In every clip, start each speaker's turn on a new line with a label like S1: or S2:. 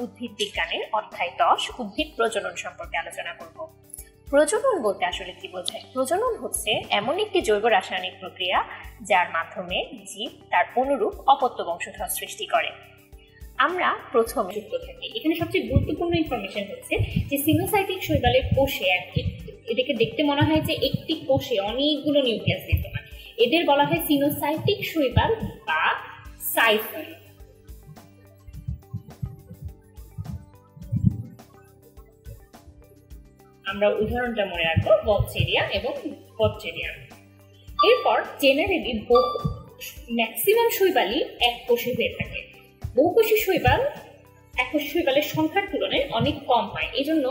S1: উদ্ভিদ বিজ্ঞানের অধ্যায় 10 উদ্ভিদ প্রজনন সম্পর্কে আলোচনা করব। প্রজনন বলতে আসলে কি বোঝায়? প্রজনন হচ্ছে এমন একটি জৈব রাসায়নিক প্রক্রিয়া যার মাধ্যমে জীব তার অনুরূপ অপত্য বংশধর সৃষ্টি করে। আমরা প্রথমে যুক্ত থাকি। এখানে সবচেয়ে গুরুত্বপূর্ণ ইনফরমেশন হচ্ছে যে সিনোসাইটিক শৈবালের কোষে এটাকে দেখতে মনে হয় যে একটি কোষে অনেকগুলো নিউক্লিয়াস বিদ্যমান। এদের বলা হয় সিনোসাইটিক শৈবাল বা সাইফন। আমরা উদাহরণটা মনে রাখবো, বকচেরিয়া এবং বকচেরিয়া। এরপর জেনারেলি ম্যাক্সিমাম শৈবালই এক কোষে হয়ে থাকে। বহুকোষী শৈবাল এককোষী শৈবালের সংখ্যার তুলনায় অনেক কম হয়। এই জন্য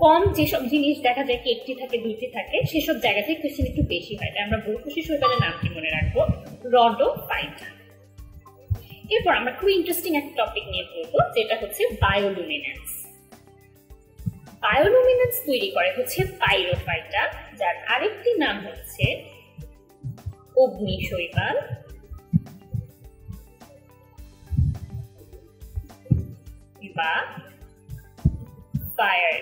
S1: কম যেসব জিনিস দেখা যায় কি একটি থাকে দুইটি থাকে, সেসব জায়গাতে কোশ্চেন একটু বেশি হয়। তাই আমরা বহুকোষী শৈবালের নামটি মনে রাখবো, রডোফাইটা। এরপর আমরা খুব ইন্টারেস্টিং একটা টপিক নিয়ে পড়বো, যেটা হচ্ছে বায়োলুমিনেন্স। বায়োলুমিনেন্স তৈরি করে হচ্ছে পাইরোফাইটা, যার আরেকটি নাম হচ্ছে অগ্নি শৈবাল বা ফায়ার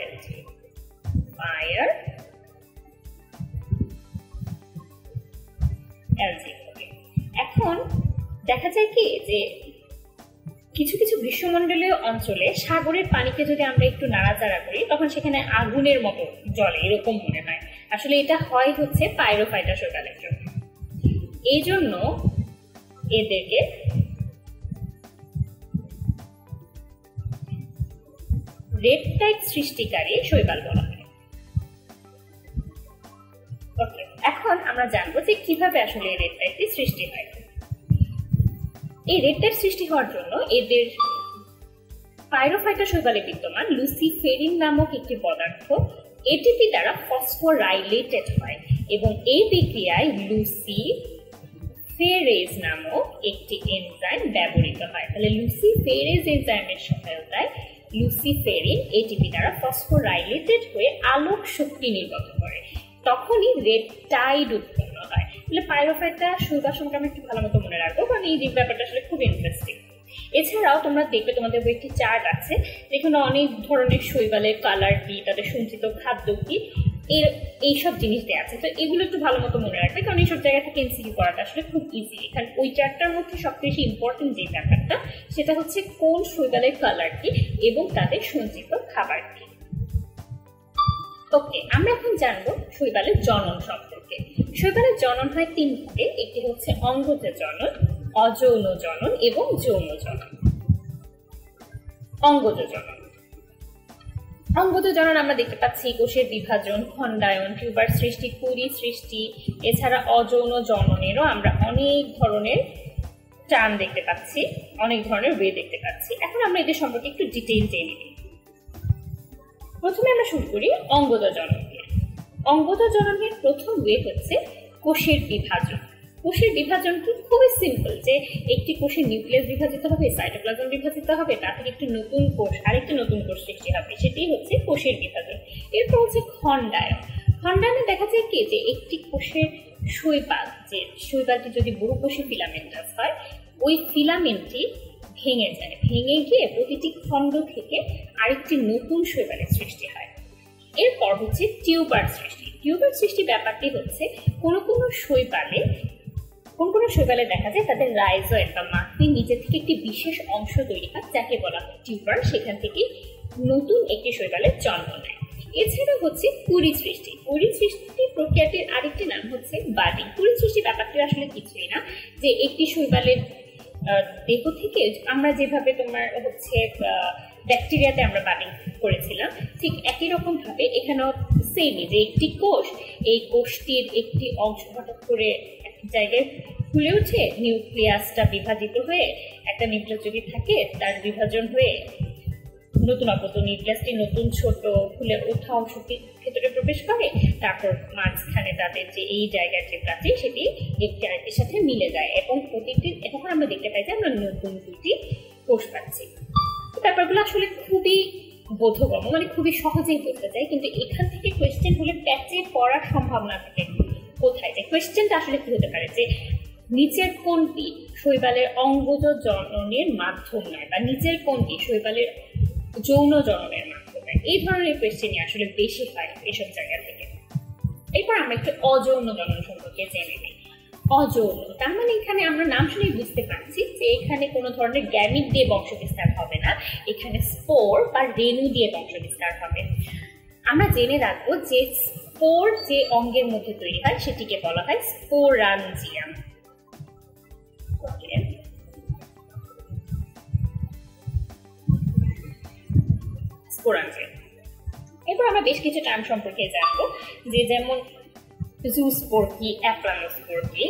S1: অ্যালজি। এখন দেখা যায় কি যে কিছু কিছু গ্রীষ্মমণ্ডলীয় অঞ্চলে সাগরের পানিকে যদি আমরা একটু নাড়াচাড়া করি তখন সেখানে আগুনের মতো জ্বলে, এরকম মনে হয়। আসলে এটা হয় হচ্ছে পাইরোফাইটা শৈবালের জন্য। এই জন্য এদেরকে রেড টাইপ সৃষ্টিকারী শৈবাল বলা হয়। ওকে, এখন আমরা জানবো যে কিভাবে আসলে রেড টাইপটি সৃষ্টি হয়। এই রেড টাইপ সৃষ্টি হওয়ার জন্য এদের পাইরোফাইটা শৈবালে বিদ্যমান লুসিফেরিন নামক একটি পদার্থ এটিপি দ্বারা ফসফোরাইলেটেড হয় এবং এই বিক্রিয়ায় লুসিফেরেজ নামক একটি এনজাইম ব্যবহৃত হয়। তাহলে লুসিফেরেজ এনজাইমের সহায়তায় লুসিফেরিন এটিপি দ্বারা ফসফোরাইলেটেড হয়ে আলোক শক্তি নির্গত করে, তখনই রেড টাইড উৎপন্ন হয়। তাহলে পাইরোফাইটা শৈবাল সম্পর্কে আমি একটু ভালো মতো মনে রাখবো, কারণ এই ব্যাপারটা আসলে খুব ইন্টারেস্টিং। এছাড়াও তোমরা দেখবে তোমাদের একটি চার্ট আছে যেখানে অনেক ধরনের শৈবালের কালার কি, তাদের সঞ্চিত খাদ্য কি, এইসব জিনিস দেওয়া আছে। তো এগুলো একটু ভালো মতো মনে রাখবে, কারণ এইসব জায়গা থেকে এমসিকিউ করাটা আসলে খুব ইজি। এখানে ওই চার্টটার মধ্যে সবচেয়ে বেশি ইম্পর্টেন্ট যে ব্যাপারটা সেটা হচ্ছে কোন শৈবালের কালার কি এবং তাদের সঞ্চিত খাবার কি। ওকে, আমরা এখন জানবো শৈবালের জনন সম্পর্কে। শৈবালের জনন হয় তিন ভাগে, একটি হচ্ছে অঙ্গজ জনন, অযৌন জনন এবং যৌন জনন। অঙ্গজ জনন। অঙ্গজ জনন আমরা দেখতে পাচ্ছি কোষের বিভাজন, খণ্ডায়ন, টিউবার সৃষ্টি, কুঁড়ি সৃষ্টি। এছাড়া অযৌন জননেরও আমরা অনেক ধরনের টার্ম দেখতে পাচ্ছি, অনেক ধরনের ওয়ে দেখতে পাচ্ছি। এখন আমরা এদের সম্পর্কে একটু ডিটেইল জেনে নিই। প্রথমে আমরা শুরু করি অঙ্গজ জনন দিয়ে। অঙ্গজ জননের প্রথম ওয়ে হচ্ছে কোষের বিভাজন। কোষের বিভাজন কি খুবই সিম্পল, যে একটি কোষের নিউক্লিয়াস বিভাজিত হবে, সাইটোপ্লাজম বিভাজিত হবে, তা থেকে একটি নতুন কোষ, আরেকটি নতুন কোষ সৃষ্টি হবে, সেটাই হচ্ছে কোষের বিভাজন। এরপর হচ্ছে খণ্ডায়ন। খণ্ডায়নে দেখা যায় কি যে একটি কোষের শৈবাল, যে শৈবালটি যদি বহুকোষী ফিলামেন্টাস হয়, ওই ফিলামেন্টটি ভেঙে যায়, ভেঙে গিয়ে প্রতিটি খণ্ড থেকে আরেকটি নতুন শৈবালের সৃষ্টি হয়। এরপর হচ্ছে টিউবার সৃষ্টি। টিউবার সৃষ্টি ব্যাপারটি হচ্ছে কোন কোন শৈবালে দেখা যায় তাদের রাইজয়েড বা মাটির নিচে থেকে একটি বিশেষ অংশ তৈরি হয়, যাকে বলা হয় টিউবার। সেখান থেকে নতুন একটি শৈবালের জন্ম নেয়। এছাড়া হচ্ছে কুঁড়ি সৃষ্টি। কুঁড়ি সৃষ্টি প্রক্রিয়াটির আরেকটি নাম হচ্ছে বাডিং। কুঁড়ি সৃষ্টি ব্যাপারটি আসলে কিছুই না, যে একটি শৈবালের দেহ থেকে আমরা যেভাবে তোমার হচ্ছে ব্যাকটেরিয়াতে আমরা বাডিং করেছিলাম, ঠিক একই রকম ভাবে এখানেও সেমই, যে একটি কোষ, এই কোষটির একটি অংশ হঠাৎ করে একটি জায়গায় ফুলে উঠে নিউক্লিয়াসটা বিভাজিত হয়ে, একটা নিউক্লিয়াস যদি থাকে তার বিভাজন হয়ে নতুন অপত্য নিউক্লিয়াসটি নতুন ছোট ফুলে ওঠা অংশটি ভেতরে প্রবেশ করে, তারপর মাঝখানে তাদের যে এই জায়গার যে প্রাচীর সেটি একটি আরেকটির সাথে মিলে যায় এবং প্রতিটি, তখন আমরা দেখতে পাই যে আমরা নতুন দুটি কোষ পাচ্ছি। ব্যাপারগুলো আসলে খুবই বোধগম্য, মানে খুবই সহজেই বলতে চাই, কিন্তু এখান থেকে কোয়েশ্চেন হলে প্যাচে পড়ার সম্ভাবনা থাকে কোথায়, যে কোয়েশ্চেনটা আসলে কি হতে পারে, যে নিচের কোনটি শৈবালের অঙ্গজ জননের মাধ্যম নয়, বা নিচের কোনটি শৈবালের যৌন জননের মাধ্যমে। এই ধরনের কোয়েশ্চেনই আসলে বেশি হয় এসব জায়গা থেকে। এরপর আমরা একটু অযৌন জনন সম্পর্কে জেনে নিই। অযৌন তার মানে এখানে আমরা নাম শুনেই বুঝতে পারছি যে এখানে কোনো ধরনের গ্যামিট দিয়ে বংশবিস্তার হবে না, এখানে স্পোর বা রেণু দিয়ে বংশবিস্তার হবে। আমরা জেনে রাখবো যে স্পোর যে অঙ্গের মধ্যে তৈরি হয় সেটিকে বলা হয় স্পোরাঞ্জিয়াম। স্পোরাঞ্জিয়াম। এরপর আমরা বেশ কিছু টার্ম সম্পর্কে জানবো, যে যেমন জুস্পোর কি, অ্যাপ্লানোস্পোর কি।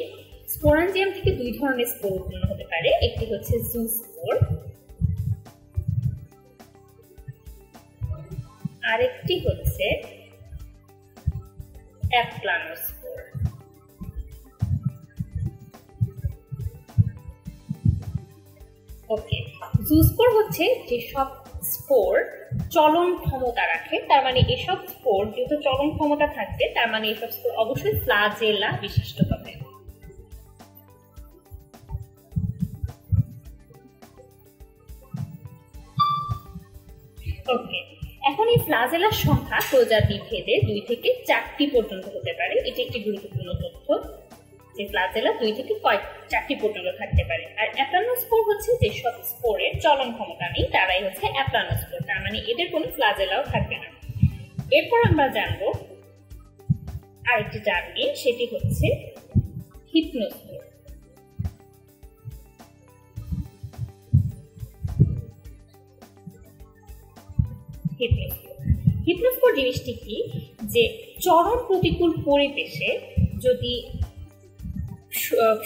S1: স্পোরাঞ্জিয়াম থেকে দুই ধরনের স্পোর উৎপন্ন হতে পারে, একটি হচ্ছে জুস্পোর, আরেকটি হচ্ছে অ্যাপ্লানোস্পোর। ওকে, জুস্পোর হচ্ছে যেসব স্পোর চলন ক্ষমতা রাখে, তার মানে এসব স্পোর যেহেতু চলন ক্ষমতা থাকবে তার মানে এসব স্পোর অবশ্যই ফ্লাজেলা বিশিষ্ট হবে। ওকে, এখন এই ফ্লাজেলার সংখ্যা প্রজাতি ভেদে 2 থেকে 4টি পর্যন্ত হতে পারে। এটি একটি গুরুত্বপূর্ণ তথ্য যে ফ্লাজেলা 2 থেকে 4টি পর্যন্ত থাকতে পারে। আর অ্যাপ্লানোস্পোর হচ্ছে যেসব স্পোরের চলন ক্ষমতা নেই তারাই হচ্ছে অ্যাপ্লানোস্পোর, তার মানে এদের কোনো ফ্লাজেলাও থাকবে না। এরপর আমরা জানবো আরেকটি টার্ম নিয়ে, সেটি হচ্ছে হিপনোস্পোর। হিপনোস্পোর জিনিসটি কি, যে চরম প্রতিকূল পরিবেশে যদি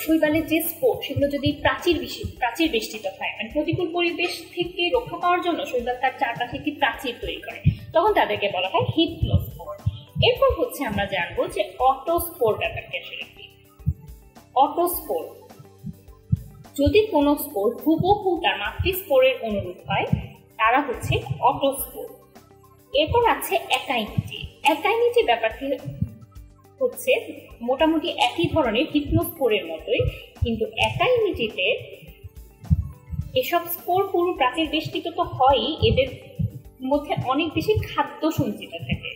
S1: শৈবালের যে স্পোর সেগুলো যদি প্রাচীর বেষ্টিত হয়, মানে প্রতিকূল পরিবেশ থেকে রক্ষা পাওয়ার জন্য শৈবাল তার চারপাশে একটি প্রাচীর তৈরি করে, তখন তাদেরকে বলা হয় হিপনোস্পোর। এরপর হচ্ছে আমরা জানবো যে অটোস্পোর ব্যাপারটা আসলে কি। অটোস্পোর, যদি কোনো স্পোর হুবহু তার মাতৃ স্পোরের অনুরূপ হয় তারা হচ্ছে অটোস্পোর। এরপর আছে একাইনিটি। একাইনিটি ব্যাপারটি হচ্ছে মোটামুটি একই ধরনের হিপনোস্পোরের মতোই, কিন্তু একাইনিটিতে এসব স্পোর পুরো প্রাচীর বেষ্টিত তো হয়ই, এদের মধ্যে অনেক বেশি খাদ্য সঞ্চিত থাকে।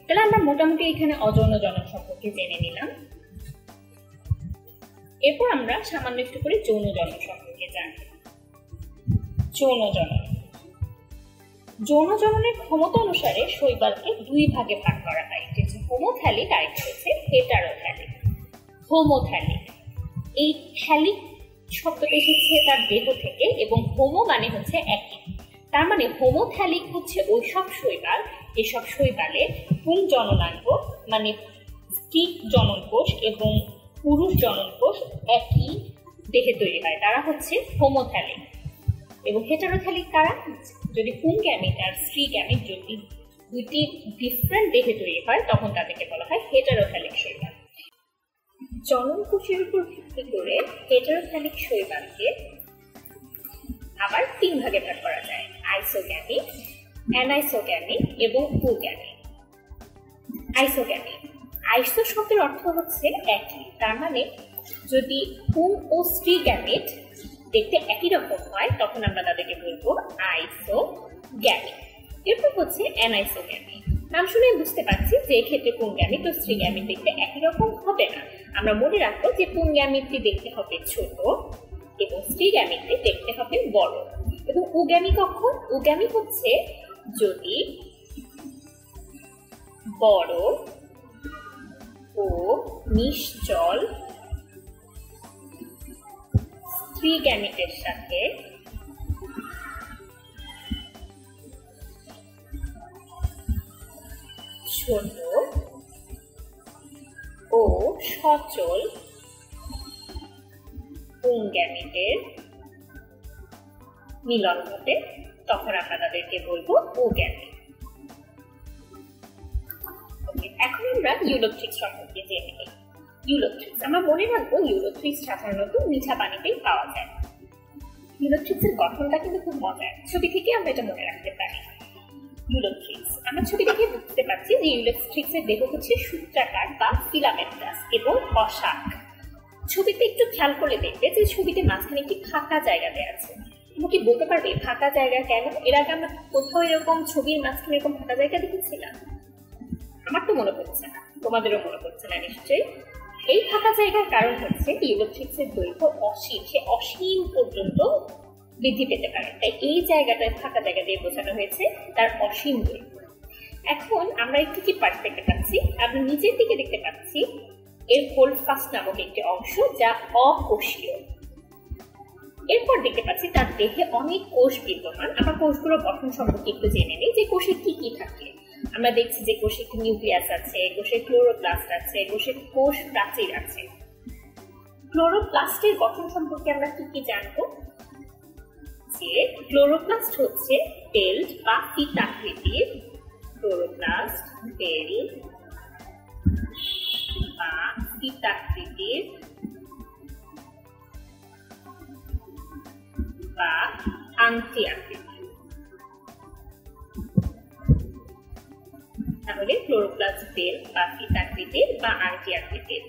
S1: তাহলে আমরা মোটামুটি এখানে অযৌন জনন সম্পর্কে জেনে নিলাম। এরপর আমরা সামান্য একটু করে যৌন জনন সম্পর্কে জানব। যৌন জনন, যৌন জননের ক্ষমতা অনুসারে শৈবালকে 2 ভাগে ভাগ করা হয়, একটি হচ্ছে হোমোথ্যালিক আর একটি হচ্ছে হেটারোথ্যালিক। হোমোথ্যালিক, এই থ্যালিক শব্দটা এসেছে তার দেহ থেকে, এবং হোমো মানে হচ্ছে একই, তার মানে হোমোথ্যালিক হচ্ছে ওইসব শৈবাল যেসব শৈবালে পুং জননাঙ্গ মানে স্ত্রী জনন কোষ এবং পুরুষ জনন কোষ একই দেহে তৈরি হয়, তারা হচ্ছে হোমোথ্যালিক। এবং হেটারোথ্যালিক কারা, যদি পুং গ্যামিট আর স্ত্রী গ্যামিট যদি দুটি ডিফারেন্ট দেহে তৈরি হয় তখন তাদেরকে বলা হয় হেটারোথ্যালিক শৈবাল। জনন কোষের উপর ভিত্তি করে হেটারোথ্যালিক শৈবালকে আবার 3 ভাগে ভাগ করা যায়, আইসোগ্যামিক, অ্যানাইসোগ্যামিক এবং উগ্যামিক। আইসোগ্যামিক, আইসো শব্দের অর্থ হচ্ছে একই, তার মানে যদি পুং ও স্ত্রী গ্যামিট দেখতে একই রকম হয় তখন আমরা তাদেরকে বলবো আইসোগ্যামিক। এরপর হচ্ছে অ্যানাইসোগ্যামিক, নাম শুনে বুঝতে পারছি যে এক্ষেত্রে পুং গ্যামিট ও স্ত্রী গ্যামিট দেখতে একই রকম হবে না। আমরা মনে রাখবো যে পুং গ্যামিটটি দেখতে হবে ছোট এবং স্ত্রী গ্যামিটটি দেখতে হবে বড়। এবং উগ্যামি কখন, উগ্যামি হচ্ছে যদি বড় ও নিশ্চল স্ত্রী গ্যামিটের সাথে ছোট ও সচল পুং গ্যামিটের মিলন ঘটে, তখন আমরা তাদেরকে বলবো উগ্যামিক। এখন আমরা ইউলোথ্রিক্স সম্পর্কে জেনে নিই। ইউলোথ্রিক্স, আমরা মনে রাখবো ইউলোথ্রিক্স সাধারণত মিঠা পানিতেই পাওয়া যায়। ইউলোথ্রিক্সের গঠনটা কিন্তু খুব মজার, ছবি থেকে আমরা এটা মনে রাখতে পারি। ইউলোথ্রিক্স। আমরা ছবি দেখে বুঝতে পারছি যে ইউলোথ্রিক্সের দেহ হচ্ছে সূত্রাকার বা ফিলামেন্টাস এবং অশাক। ছবিতে একটু খেয়াল করে দেখবে যে ছবিতে মাঝখানে একটি ফাঁকা জায়গা দেওয়া আছে। তুমি কি বলতে পারবে ফাঁকা জায়গা কেন? এর আগে আমরা কোথাও এরকম ছবির মাঝখানে এরকম ফাঁকা জায়গা দেখেছিলাম? আমার তো মনে হচ্ছে না, তোমাদেরও মনে হচ্ছে না নিশ্চয়ই। এই ফাঁকা জায়গার কারণ হচ্ছে ইউলোথ্রিক্সের দৈর্ঘ্য অসীম, সে অসীম পর্যন্ত বৃদ্ধি পেতে পারে, তাই এই জায়গাটায় ফাঁকা জায়গা দিয়ে বোঝানো হয়েছে তার অসীম দৈর্ঘ্য। এখন আমরা একটু কি পার্ট দেখতে পাচ্ছি, আমরা নিচের দিকে দেখতে পাচ্ছি এর হোল্ডফাস নামক একটি অংশ যা অকোষীয়। এরপর দেখতে পাচ্ছি তার দেহে অনেক কোষ বিদ্যমান। আমরা কোষগুলোর গঠন সম্পর্কে একটু জেনে নিই যে কোষে কি কি থাকে। আমরা দেখছি যে কোষে একটি নিউক্লিয়াস আছে, কোষে ক্লোরোপ্লাস্ট আছে, কোষে কোষ প্রাচীর আছে। ক্লোরোপ্লাস্টের গঠন সম্পর্কে আমরা কি কি জানবো? যে ক্লোরোপ্লাস্ট হচ্ছে বেল্ট বা ফিতাকৃতির, ক্লোরোপ্লাস্ট বেল্ট বা ফিতাকৃতির বা আংটি আকৃতির। তাহলে ক্লোরোপ্লাস্ট বেল বা ফিতাকৃতির বা আংটি আকৃতির।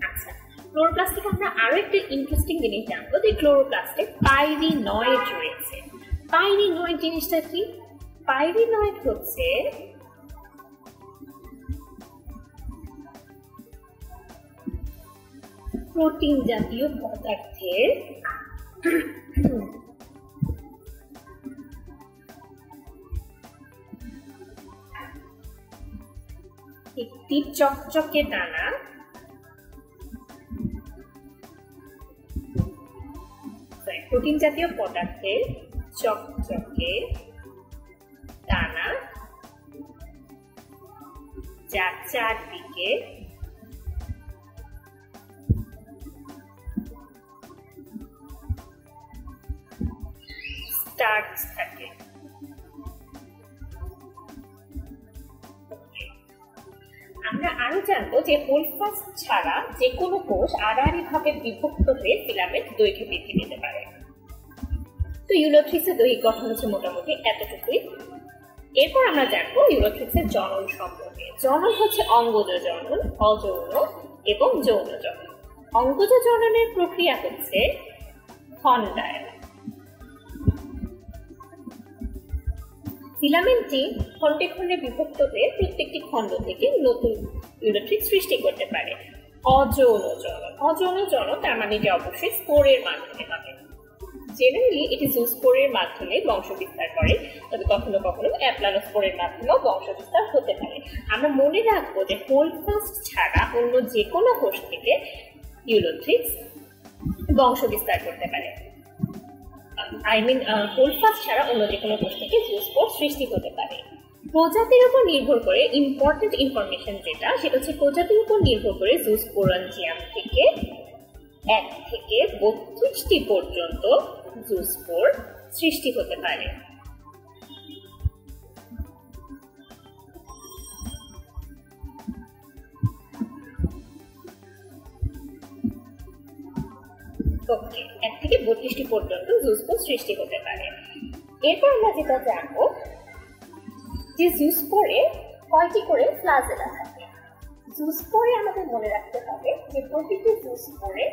S1: আচ্ছা, ক্লোরোপ্লাস্ট থেকে আমরা আরো একটা ইন্টারেস্টিং জিনিস জানবো যে ক্লোরোপ্লাস্টে পাইরিনয়েড রয়েছে। পাইরিনয়েড জিনিসটা কি? পাইরিনয়েড হচ্ছে প্রোটিন জাতীয় পদার্থের একটি চকচকে দানা প্রোটিন জাতীয় পদার্থের চকচকে দানা যার চারদিকে স্টার্চ থাকে। আমরা আরো জানবো যে হোল্ডফাস ছাড়া যে কোনো কোষ আড়াআড়ি ভাবে বিভক্ত হয়ে ফিলামেন্ট দৈর্ঘ্য বৃদ্ধি পেতে পারে। তো ইউলোথ্রিক্সের দৈহিক গঠন হচ্ছে মোটামুটি এতটুকুই। এরপর আমরা জানবো ইউলোথ্রিক্সের জনন সম্পর্কে। জনন হচ্ছে অঙ্গজ জনন, অযৌন এবং যৌন জনন। অঙ্গজ জননের প্রক্রিয়া হচ্ছে খণ্ডায়ন। ফিলামেন্টটি খণ্ডে খণ্ডে বিভক্ত হয়ে প্রত্যেকটি খণ্ড থেকে নতুন ইউলোথ্রিক্স সৃষ্টি করতে পারে। অযৌন জনন, অযৌন জনন তার মানে যে অবশ্যই স্পোরের মাধ্যমে হবে। জেনারেলি এটি জুস্পোরের মাধ্যমে বংশবিস্তার করে, তবে কখনো কখনো অ্যাপ্লানোস্পোরের মাধ্যমেও বংশবিস্তার হতে পারে। আমরা মনে রাখবো যে হোল্ডফাস্ট ছাড়া অন্য যে কোনো কোষ থেকে ইউলোথ্রিক্স বংশবিস্তার করতে পারে। হোল্ডফাস্ট ছাড়া অন্য যে কোনো কোষ থেকে জুস্পোর সৃষ্টি হতে পারে। প্রজাতির উপর নির্ভর করে ইম্পর্টেন্ট ইনফরমেশন যেটা, সেটা হচ্ছে প্রজাতির উপর নির্ভর করে জুস্পোরাঞ্জিয়াম থেকে 1 থেকে 32টি পর্যন্ত জুস্পোর সৃষ্টি হতে পারে। ওকে, 1 থেকে 32টি পর্যন্ত জুস্পোর সৃষ্টি হতে পারে। এরপর আমরা যেটা জানবো যে জুস্পোরে কয়টি করে ফ্লাজেলা থাকে। জুস্পোরে আমাদের মনে রাখতে হবে যে প্রতিটি জুস্পোরে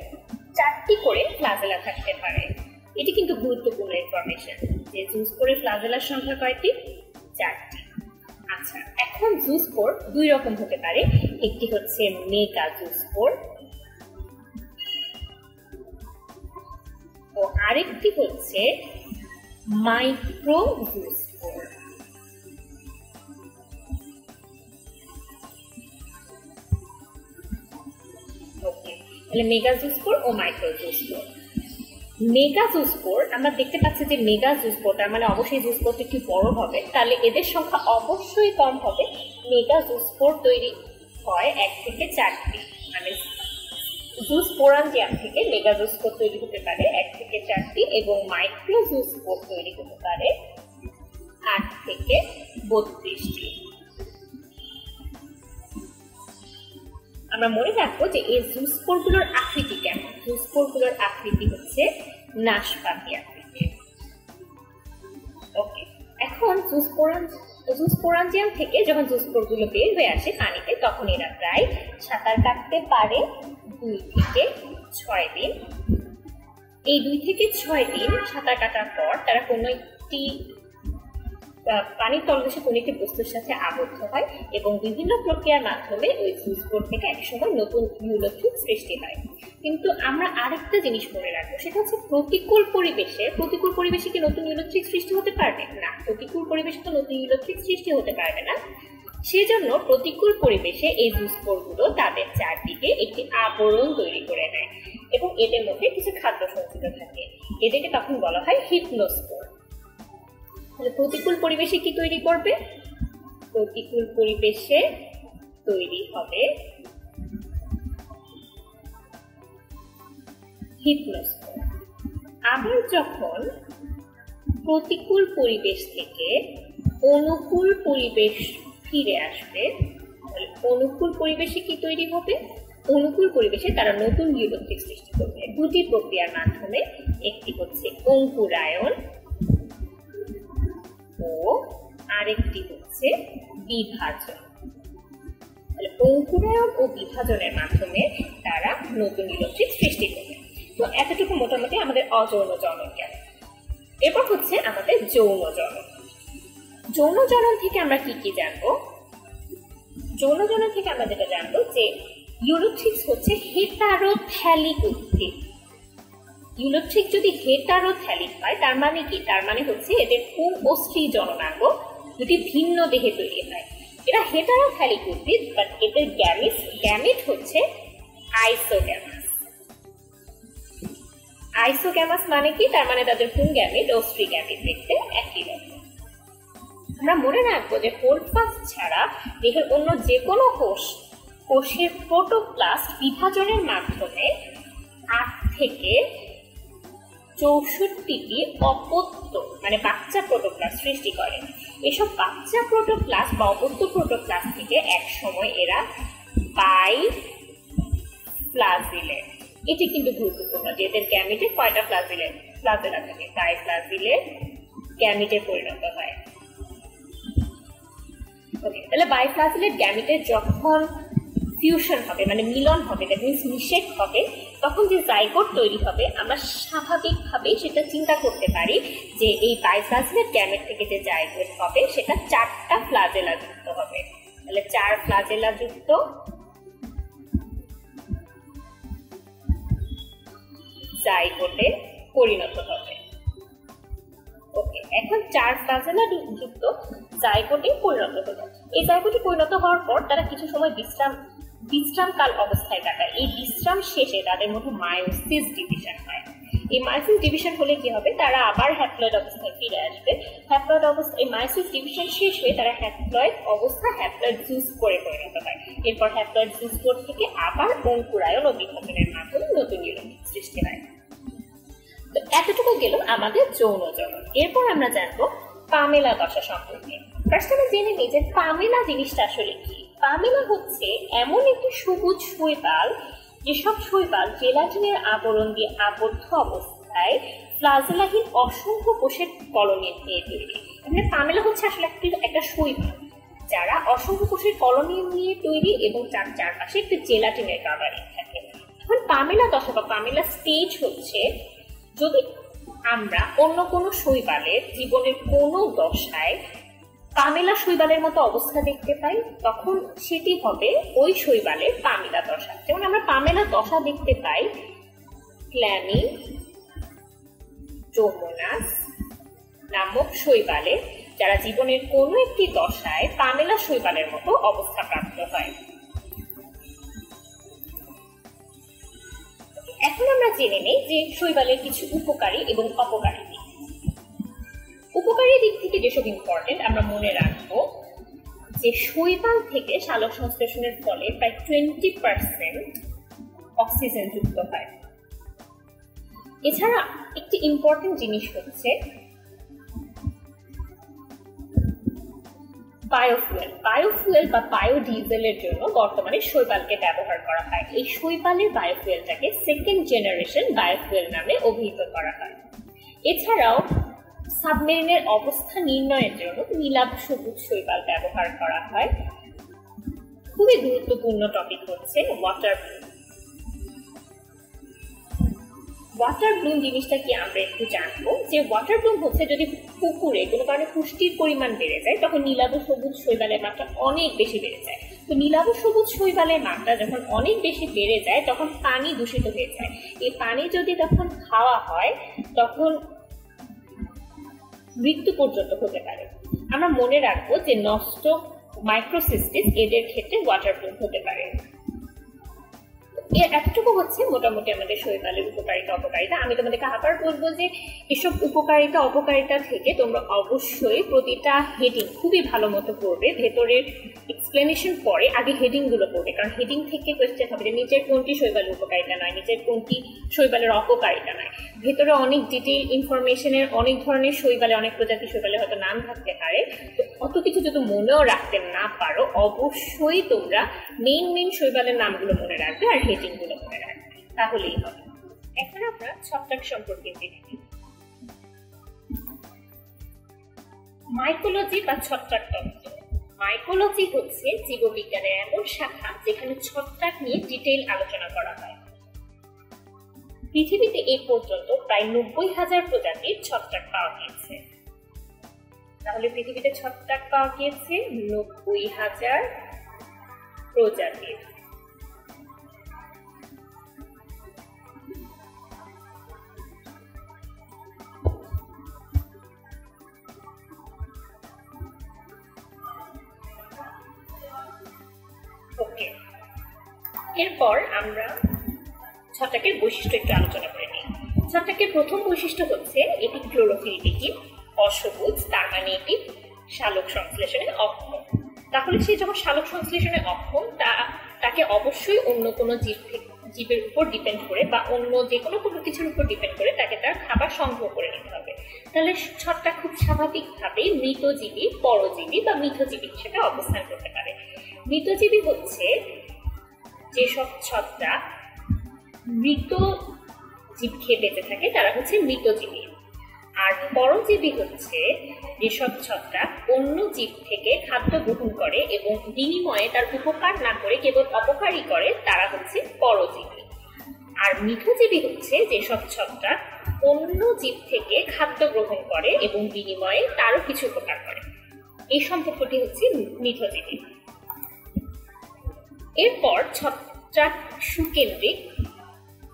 S1: 4টি করে ফ্লাজেলা থাকতে পারে। এটি কিন্তু গুরুত্বপূর্ণ ইনফরমেশন যে জুস্পোরে ফ্লাজেলার সংখ্যা কয়টি? 4টি। আচ্ছা, এখন জুস্পোর 2 রকম হতে পারে। একটি হচ্ছে মেগা জুস্পোর ও আরেকটি হচ্ছে মাইক্রো জুস্পোর। ওকে, তাহলে মেগা জুস্পোর ও মাইক্রো জুস্পোর। মেগা জুস্পোর আমরা দেখতে পাচ্ছি যে মেগা জুস্পোর তার মানে অবশ্যই জুস্পোরটা একটু বড় হবে, তাহলে এদের সংখ্যা অবশ্যই কম হবে। মেগা জুস্পোর তৈরি হয় 1 থেকে 4টি, মানে জুস্পোরাঞ্জিয়াম থেকে মেগা জুস্পোর তৈরি হতে পারে 1 থেকে 4টি এবং মাইক্রো জুস্পোর তৈরি হতে পারে 8 থেকে 32টি। আমরা মনে রাখবো যে এই জুস্পোরগুলোর আকৃতি কেমন। জুস্পোরগুলোর আকৃতি হচ্ছে নাশপাতি আকৃতির। ওকে, এখন জুস্পোরাঞ্জিয়াম থেকে যখন জুস্পোরগুলো বের হয়ে আসে পানিতে, তখন এরা প্রায় সাঁতার কাটতে পারে 2 থেকে 6 দিন। এই 2 থেকে 6 দিন সাঁতার কাটার পর তারা কোনো একটি পানির তলদেশে কোনো একটি বস্তুর সাথে আবদ্ধ হয় এবং বিভিন্ন প্রক্রিয়ার মাধ্যমে ওই জুস্পোর থেকে একসময় নতুন ইউলোথ্রিক্স সৃষ্টি হয়। কিন্তু আমরা আরেকটা জিনিস মনে রাখবো, সেটা হচ্ছে প্রতিকূল পরিবেশে কি নতুন ইউলোথ্রিক্স সৃষ্টি হতে পারবে না? প্রতিকূল পরিবেশে তো নতুন ইউলোথ্রিক্স সৃষ্টি হতে পারবে না। সেজন্য প্রতিকূল পরিবেশে এই জুস্পোরগুলো তাদের চারদিকে একটি আবরণ তৈরি করে নেয় এবং এদের মধ্যে কিছু খাদ্য সঞ্চিত থাকে। এদেরকে তখন বলা হয় হিপনোস্পোর। প্রতিকূল পরিবেশে কি তৈরি করবে? প্রতিকূল পরিবেশে তৈরি হবে হিপনোস্পোর। আবার যখন প্রতিকূল পরিবেশ থেকে অনুকূল পরিবেশ ফিরে আসবে, অনুকূল পরিবেশে কি তৈরি হবে? অনুকূল পরিবেশে তারা নতুন ইউলোথ্রিক্স সৃষ্টি করবে 2টি প্রক্রিয়ার মাধ্যমে। একটি হচ্ছে অঙ্কুরায়ন ও আরেকটি হচ্ছে বিভাজন। অঙ্কুরায়ন ও বিভাজনের মাধ্যমে তারা নতুন ইউলোথ্রিক্স সৃষ্টি করবে। তো এতটুকু মোটামুটি আমাদের অযৌন জনন জ্ঞান। এরপর হচ্ছে আমাদের যৌন জনন। যৌন জনন থেকে আমরা কি কি জানবো? যৌন জনন থেকে আমরা যেটা জানবো যে ইউলোথ্রিক্স হচ্ছে হেটারোথ্যালিক উদ্ভিদ। ইউলোথ্রিক যদি হেটারোথ্যালিক হয় তার মানে কি? তার মানে হচ্ছে এদের পুং ও স্ত্রী জননাঙ্গ দুটি ভিন্ন দেহে তৈরি হয়। এরা হেটারোথ্যালিক উদ্ভিদ, বাট এদের গ্যামেট হচ্ছে আইসোগ্যামাস। আইসোগ্যামাস মানে কি? তার মানে তাদের পুং গ্যামেট ও স্ত্রী গ্যামেট দেখতে একই রকম। আমরা মনে রাখবো যে হোল্ডফাস্ট ছাড়া দেহের অন্য যে কোনো কোষের প্রোটোপ্লাস্ট বিভাজনের মাধ্যমে 8 থেকে 64টি অপত্য মানে বাচ্চা প্রোটোপ্লাস্ট সৃষ্টি করে। এসব বাচ্চা প্রোটোপ্লাস্ট বা অপত্য প্রোটোপ্লাস্ট থেকে এক সময় এরা বাইফ্লাজিলেট, এটি কিন্তু গুরুত্বপূর্ণ যে এদের গ্যামিটে কয়টা ফ্লাজেলা থাকে, ডাইফ্লাজিলেট গ্যামিটে পরিণত হয়। ওকে, তাহলে বাইফ্লাজিলেট গ্যামিটে যখন ফিউশন হবে মানে মিলন হবে, দ্যাট মিনস নিষেক হবে, তখন যে জাইগোট তৈরি হবে আমরা স্বাভাবিকভাবেই সেটা চিন্তা করতে পারি যে এই বাইফ্লাজিলেট গ্যামেট থেকে যে জাইগোট হবে সেটা 4টা ফ্লাজেলা যুক্ত হবে। তাহলে 4 ফ্লাজেলা যুক্ত জাইগোটে পরিণত হবে। ওকে, এখন 4 ফ্লাজেলা যুক্ত জাইগোটে পরিণত হলো। এই জাইগোটে পরিণত হওয়ার পর তারা কিছু সময় বিশ্রামকাল অবস্থায় কাটায়। এই বিশ্রাম শেষে তাদের মধ্যে মায়োসিস ডিভিশন হয়। এই মায়োসিস ডিভিশন হলে কি হবে? তারা আবার হ্যাপ্লয়েড অবস্থায় ফিরে আসবে। হ্যাপ্লয়েড অবস্থা, এই মায়োসিস ডিভিশন শেষ হয়ে তারা হ্যাপ্লয়েড অবস্থা হ্যাপ্লয়েড জুস্পোরে পরিণত হয়। এরপর হ্যাপ্লয়েড জুস্পোর থেকে আবার অঙ্কুরায়ন ও বিভাজনের মাধ্যমে নতুন ইউলোথ্রিক্স সৃষ্টি হয়। তো এতটুকু গেল আমাদের যৌন জনন। এরপর আমরা জানবো পামেলা দশা সম্পর্কে। ফার্স্ট আমরা জেনে নিই যে পামেলা জিনিসটা আসলে কি। পামেলা হচ্ছে এমন একটি সবুজ শৈবাল, যেসব শৈবাল জেলাটিনের আবরণ দিয়ে আবদ্ধ অবস্থায় ফ্লাজেলাহীন অসংখ্য কোষের কলোনি নিয়ে তৈরি। মানে পামেলা হচ্ছে আসলে একটা শৈবাল যারা অসংখ্য কোষের কলোনি নিয়ে তৈরি এবং তার চারপাশে একটি জেলাটিনের কাভারিং থাকে। এখন পামেলা দশা বা পামেলা স্টেজ হচ্ছে যদি আমরা অন্য কোনো শৈবালের জীবনের কোনো দশায় পামেলা শৈবালের মতো অবস্থা দেখতে পাই, তখন সেটি হবে ওই শৈবালের পামেলা দশা। যেমন আমরা পামেলা দশা দেখতে পাই ক্ল্যামিডোমোনাস নামক শৈবালে, যারা জীবনের কোনো একটি দশায় পামেলা শৈবালের মতো অবস্থা প্রাপ্ত হয়। এখন আমরা জেনে নেই যে শৈবালের কিছু উপকারী এবং অপকারী দিক। উপকারী দিক থেকে যেসব ইম্পর্টেন্ট আমরা মনে রাখবো যে শৈবাল থেকে সালোক সংশ্লেষণের ফলে প্রায় 20% অক্সিজেন যুক্ত হয়। এছাড়া একটি ইম্পর্টেন্ট জিনিস হচ্ছে বায়োফুয়েল বা বায়োডিজেলের জন্য বর্তমানে শৈবালকে ব্যবহার করা হয়। এই শৈবালের বায়োফুয়েলটাকে 2nd জেনারেশন বায়োফুয়েল নামে অভিহিত করা হয়। এছাড়াও সাবমেরিনের অবস্থা নির্ণয়ের জন্য নীলাভ সবুজ শৈবাল ব্যবহার করা হয়। খুবই গুরুত্বপূর্ণ টপিক হচ্ছে ওয়াটার ব্লুম। ওয়াটার ব্লুম জিনিসটা কি আমরা একটু জানবো, যে ওয়াটার ব্লুম হচ্ছে যদি পুকুরে কোনো কারণে পুষ্টির পরিমাণ বেড়ে যায় তখন নীলাভ সবুজ শৈবালের মাত্রা অনেক বেশি বেড়ে যায়। তো নীলাভ সবুজ শৈবালের মাত্রা যখন অনেক বেশি বেড়ে যায় তখন পানি দূষিত হয়ে যায়। এই পানি যদি তখন খাওয়া হয় তখন মৃত্যু পর্যন্ত হতে পারে। আমরা মনে রাখবো যে নষ্ট মাইক্রোসিস্টিস এদের ক্ষেত্রে ওয়াটার ব্লুম হতে পারে। এতটুকু হচ্ছে মোটামুটি আমাদের শৈবালের উপকারিতা অপকারিতা। আমি তোমাদেরকে আবার বলবো যে এসব উপকারিতা অপকারিতা থেকে তোমরা অবশ্যই প্রতিটা হেডিং খুবই ভালো মতো পড়বে। ভেতরের এক্সপ্লেনেশন পরে আগে হেডিং গুলো পড়বে, কারণ হেডিং থেকে কোয়েশ্চেন হবে যে নিচের কোনটি শৈবালের উপকারিতা নয়, নিচের কোনটি শৈবালের অপকারিতা নয়। ভেতরে অনেক ডিটেইল ইনফরমেশনের অনেক ধরনের শৈবালে অনেক প্রজাতির শৈবালে হয়তো নাম থাকতে পারে। তো অত কিছু যদি মনেও রাখতে না পারো অবশ্যই তোমরা মেইন শৈবালের নামগুলো মনে রাখবে আর হেডিং গুলো মনে রাখবে, তাহলেই হবে। এখন আমরা ছত্রাক সম্পর্কে জেনে নিই। মাইকোলজি বা ছত্রাক তত্ত্ব। মাইকোলজি হচ্ছে জীববিজ্ঞানের এমন শাখা যেখানে ছত্রাক নিয়ে ডিটেইল আলোচনা করা হয়। পৃথিবীতে এ পর্যন্ত প্রায় 90,000 প্রজাতির ছত্রাক পাওয়া গিয়েছে। তাহলে পৃথিবীতে ছত্রাক পাওয়া গিয়েছে 90,000 প্রজাতির। ওকে, এরপর আমরা ছত্রাকের বৈশিষ্ট্য একটু আলোচনা করে নিই। ছত্রাকের প্রথম বৈশিষ্ট্য হচ্ছে এটি ক্লোরোফিল বিহীন, অসবুজ, তার মানে এটি শালক সংশ্লেষণে অক্ষম। তাহলে সে যখন শালক সংশ্লেষণে অক্ষম তাকে অবশ্যই অন্য কোনো জীবের উপর ডিপেন্ড করে বা অন্য যে কোনো কিছুর উপর ডিপেন্ড করে তাকে তার খাবার সংগ্রহ করে নিতে হবে। তাহলে ছত্রাক খুব স্বাভাবিকভাবেই মৃতজীবী, পরজীবী বা মিথজীবী হিসেবে অবস্থান করতে পারে। মৃতজীবী হচ্ছে যেসব ছত্রাক মৃত জীব খেয়ে বেঁচে থাকে তারা হচ্ছে মৃতজীবী। আর পরজীবী হচ্ছে যেসব ছত্রাক অন্য জীব থেকে খাদ্য গ্রহণ করে এবং বিনিময়ে তার উপকার না করে কেবল অপকারই করে তারা হচ্ছে পরজীবী। আর মিথজীবী হচ্ছে যেসব ছত্রাক অন্য জীব থেকে খাদ্য গ্রহণ করে এবং বিনিময়ে তারও কিছু উপকার করে, এই সম্পর্কটি হচ্ছে মিথজীবী। এরপর ছত্রাক সুকেন্দ্রিক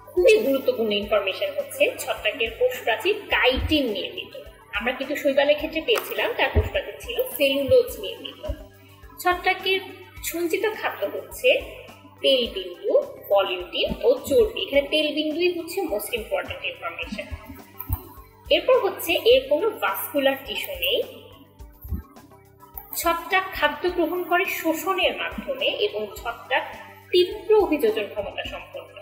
S1: খুবই গুরুত্বপূর্ণ ইনফরমেশন হচ্ছে ছত্রাকের কোষ প্রাচীর কাইটিন নির্মিত। আমরা কিন্তু শৈবালের ক্ষেত্রে পেয়েছিলাম তার কোষ প্রাচীর ছিল সেলুলোজ নির্মিত। ছত্রাকের সঞ্চিত খাদ্য হচ্ছে তেল বিন্দু, পলিউটিন ও চর্বি। এখানে তেল বিন্দুই হচ্ছে মোস্ট ইম্পর্টেন্ট ইনফরমেশন। এরপর হচ্ছে এর কোনো ভাস্কুলার টিস্যু নেই। ছত্রাক খাদ্য গ্রহণ করে শোষণের মাধ্যমে এবং ছত্রাক তীব্র অভিযোজন ক্ষমতা সম্পন্ন।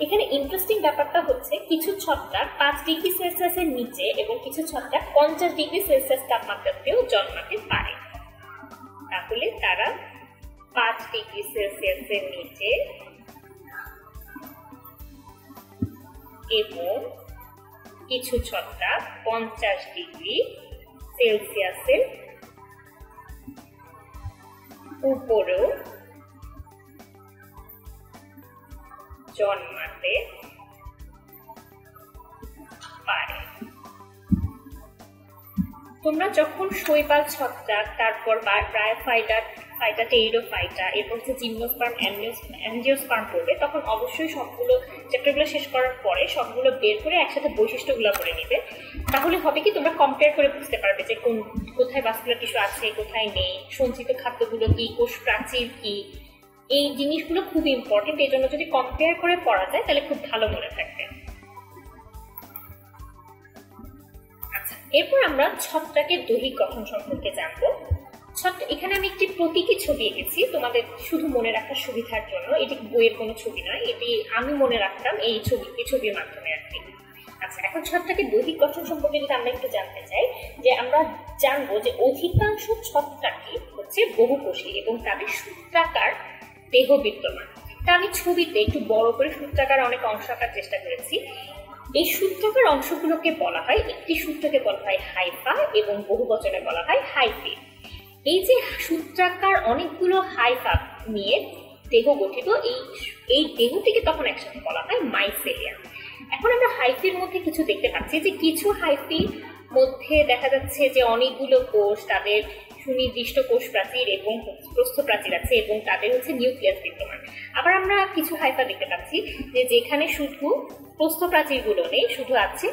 S1: এখানে ইন্টারেস্টিং ব্যাপারটা হচ্ছে কিছু ছত্রাক 5 ডিগ্রি সেলসিয়াসের নিচে এবং কিছু ছত্রাক 50 ডিগ্রি সেলসিয়াস তাপমাত্রাতেও জন্মাতে পারে। তাহলে তারা 5 ডিগ্রি সেলসিয়াসের নিচে এবং কিছু ছত্রাক 50 ডিগ্রি সেলসিয়াসের উপরেও জন্মাতে পারে। তোমরা যখন শৈবাল ছত্রাক, তারপর ব্রায়োফাইটা, টেরিডোফাইটা, এরপর হচ্ছে জিমনোস্পার্ম, অ্যাঞ্জিওস্পার্ম পড়বে তখন অবশ্যই সবগুলো চ্যাপ্টারগুলো শেষ করার পরে সবগুলো বের করে একসাথে বৈশিষ্ট্যগুলো করে নিবে। তাহলে হবে কি তোমরা কম্পেয়ার করে বুঝতে পারবে যে কোথায় ভাস্কুলার টিস্যু আছে, কোথায় নেই, সঞ্চিত খাদ্যগুলো কি, কোষ প্রাচীর কি। এই জিনিসগুলো খুব ইম্পর্টেন্ট, এই জন্য যদি কম্পেয়ার করে পড়া যায় তাহলে খুব ভালো মনে থাকবে। আচ্ছা, এরপর আমরা ছত্রাকের দৈহিক গঠন সম্পর্কে জানবো। এখানে আমি একটি প্রতীকী ছবি এঁকেছি তোমাদের শুধু মনে রাখার সুবিধার জন্য। এটি বইয়ের কোনো ছবি নয়, এটি আমি মনে রাখতাম এই ছবির মাধ্যমে আর কি। আচ্ছা, এখন ছত্রাকের দৈহিক গঠন সম্পর্কে যদি আমরা একটু জানতে চাই, যে আমরা জানবো যে অধিকাংশ ছত্রাকই হচ্ছে বহুকোষী এবং তাদের সূত্রাকার দেহ বিদ্যমান। তা আমি ছবিতে একটু বড় করে সূত্রাকার অনেক অংশ আঁকার চেষ্টা করেছি। এই সূত্রাকার অংশগুলোকে বলা হয়, একটি সূত্রকে বলা হয় হাইফা এবং বহুবচনে বলা হয় হাইফি। এই যে সূত্রাকার অনেকগুলো হাইফা নিয়ে দেহ গঠিত, এই দেহটিকে তখন একসাথে বলা হয় মাইসেলিয়াম। এখন আমরা হাইফির মধ্যে কিছু দেখতে পাচ্ছি যে কিছু হাইফির মধ্যে দেখা যাচ্ছে যে অনেকগুলো কোষ, তাদের সুনির্দিষ্ট কোষ প্রাচীর এবং প্রস্থ প্রাচীর আছে এবং তাদের হচ্ছে নিউক্লিয়াস বিদ্যমান। আবার আমরা কিছু হাইফা দেখতে পাচ্ছি যে যেখানে শুধু প্রস্থ প্রাচীরগুলো নেই, শুধু আছে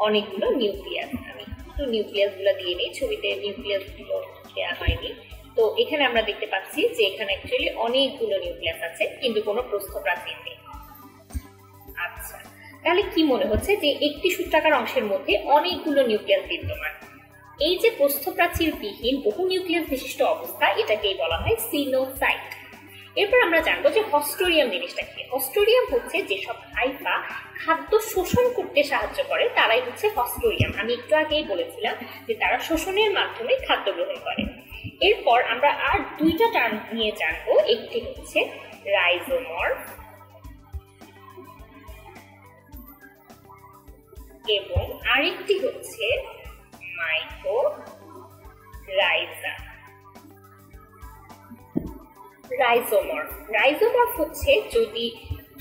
S1: অনেকগুলো নিউক্লিয়াস। আমি একটু নিউক্লিয়াসগুলো দিয়ে নিই, ছবিতে নিউক্লিয়াসগুলো দেওয়া হয়নি। তো এখানে আমরা দেখতে পাচ্ছি যে এখানে অ্যাকচুয়ালি অনেকগুলো নিউক্লিয়াস আছে কিন্তু কোনো প্রস্থ প্রাচীর নেই। আচ্ছা, তাহলে কি মনে হচ্ছে যে একটি সূত্রাকার অংশের মধ্যে অনেকগুলো নিউক্লিয়াস বিদ্যমান। এই যে প্রস্থপ্রাচীর বিহীন বহু নিউক্লিয়াস বিশিষ্ট অবস্থা, এটাকেই বলা হয় সিনোসাইট। এরপর আমরা জানবো যে হস্টোরিয়াম জিনিসটা কি। হস্টোরিয়াম হচ্ছে যেসব হাইফা খাদ্য শোষণ করতে সাহায্য করে তারাই হচ্ছে হস্টোরিয়াম। আমি একটু আগেই বলেছিলাম যে তারা শোষণের মাধ্যমে খাদ্য গ্রহণ করে। এরপর আমরা আর দুইটা টার্ম নিয়ে জানবো, একটি হচ্ছে রাইজোমর্ফ এবং আরেকটি হচ্ছে মাইকোরাইজা। রাইজোমর্ফ হচ্ছে যদি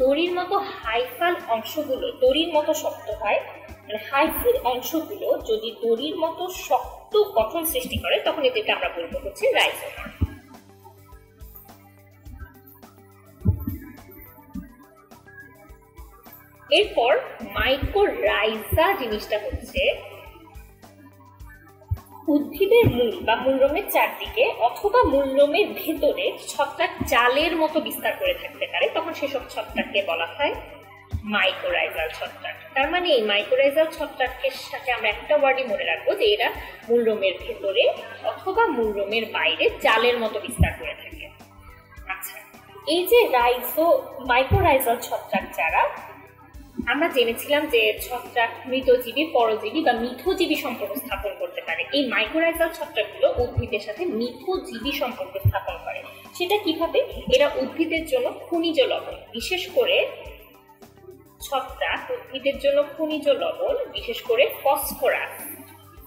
S1: দড়ির মতো হাইফাল অংশগুলো দড়ির মতো শক্ত হয়, মানে হাইফির অংশগুলো যদি দড়ির মতো শক্ত গঠন সৃষ্টি করে তখন এদেরকে আমরা বলবো হচ্ছে রাইজোমর্ফ। এরপর মাইকোরাইজা জিনিসটা হচ্ছে উদ্ভিদের মূল বা মূলরোমের চারদিকে অথবা মূলরোমের ভেতরে ছত্রাক জালের মতো বিস্তার করে থাকতে পারে, তখন সেসব ছত্রাককে বলা হয় মাইকোরাইজাল ছত্রাক। তার মানে এই মাইকোরাইজাল ছত্রাকের সাথে আমরা একটা ওয়ার্ডই মনে রাখবো যে এরা মূলরোমের ভেতরে অথবা মূলরোমের বাইরে জালের মতো বিস্তার করে থাকে। আচ্ছা, এই যে মাইকোরাইজাল ছত্রাক যারা, আমরা জেনেছিলাম যে ছত্রাক মৃতজীবী, পরজীবী বা মিথজীবী সম্পর্ক স্থাপন করতে পারে। এই মাইকোরাইজাল ছত্রাকগুলো উদ্ভিদের সাথে মিথজীবী সম্পর্ক স্থাপন করে। সেটা কিভাবে? এরা উদ্ভিদের জন্য খনিজ লবণ, বিশেষ করে ছত্রাক উদ্ভিদের জন্য খনিজ লবণ, বিশেষ করে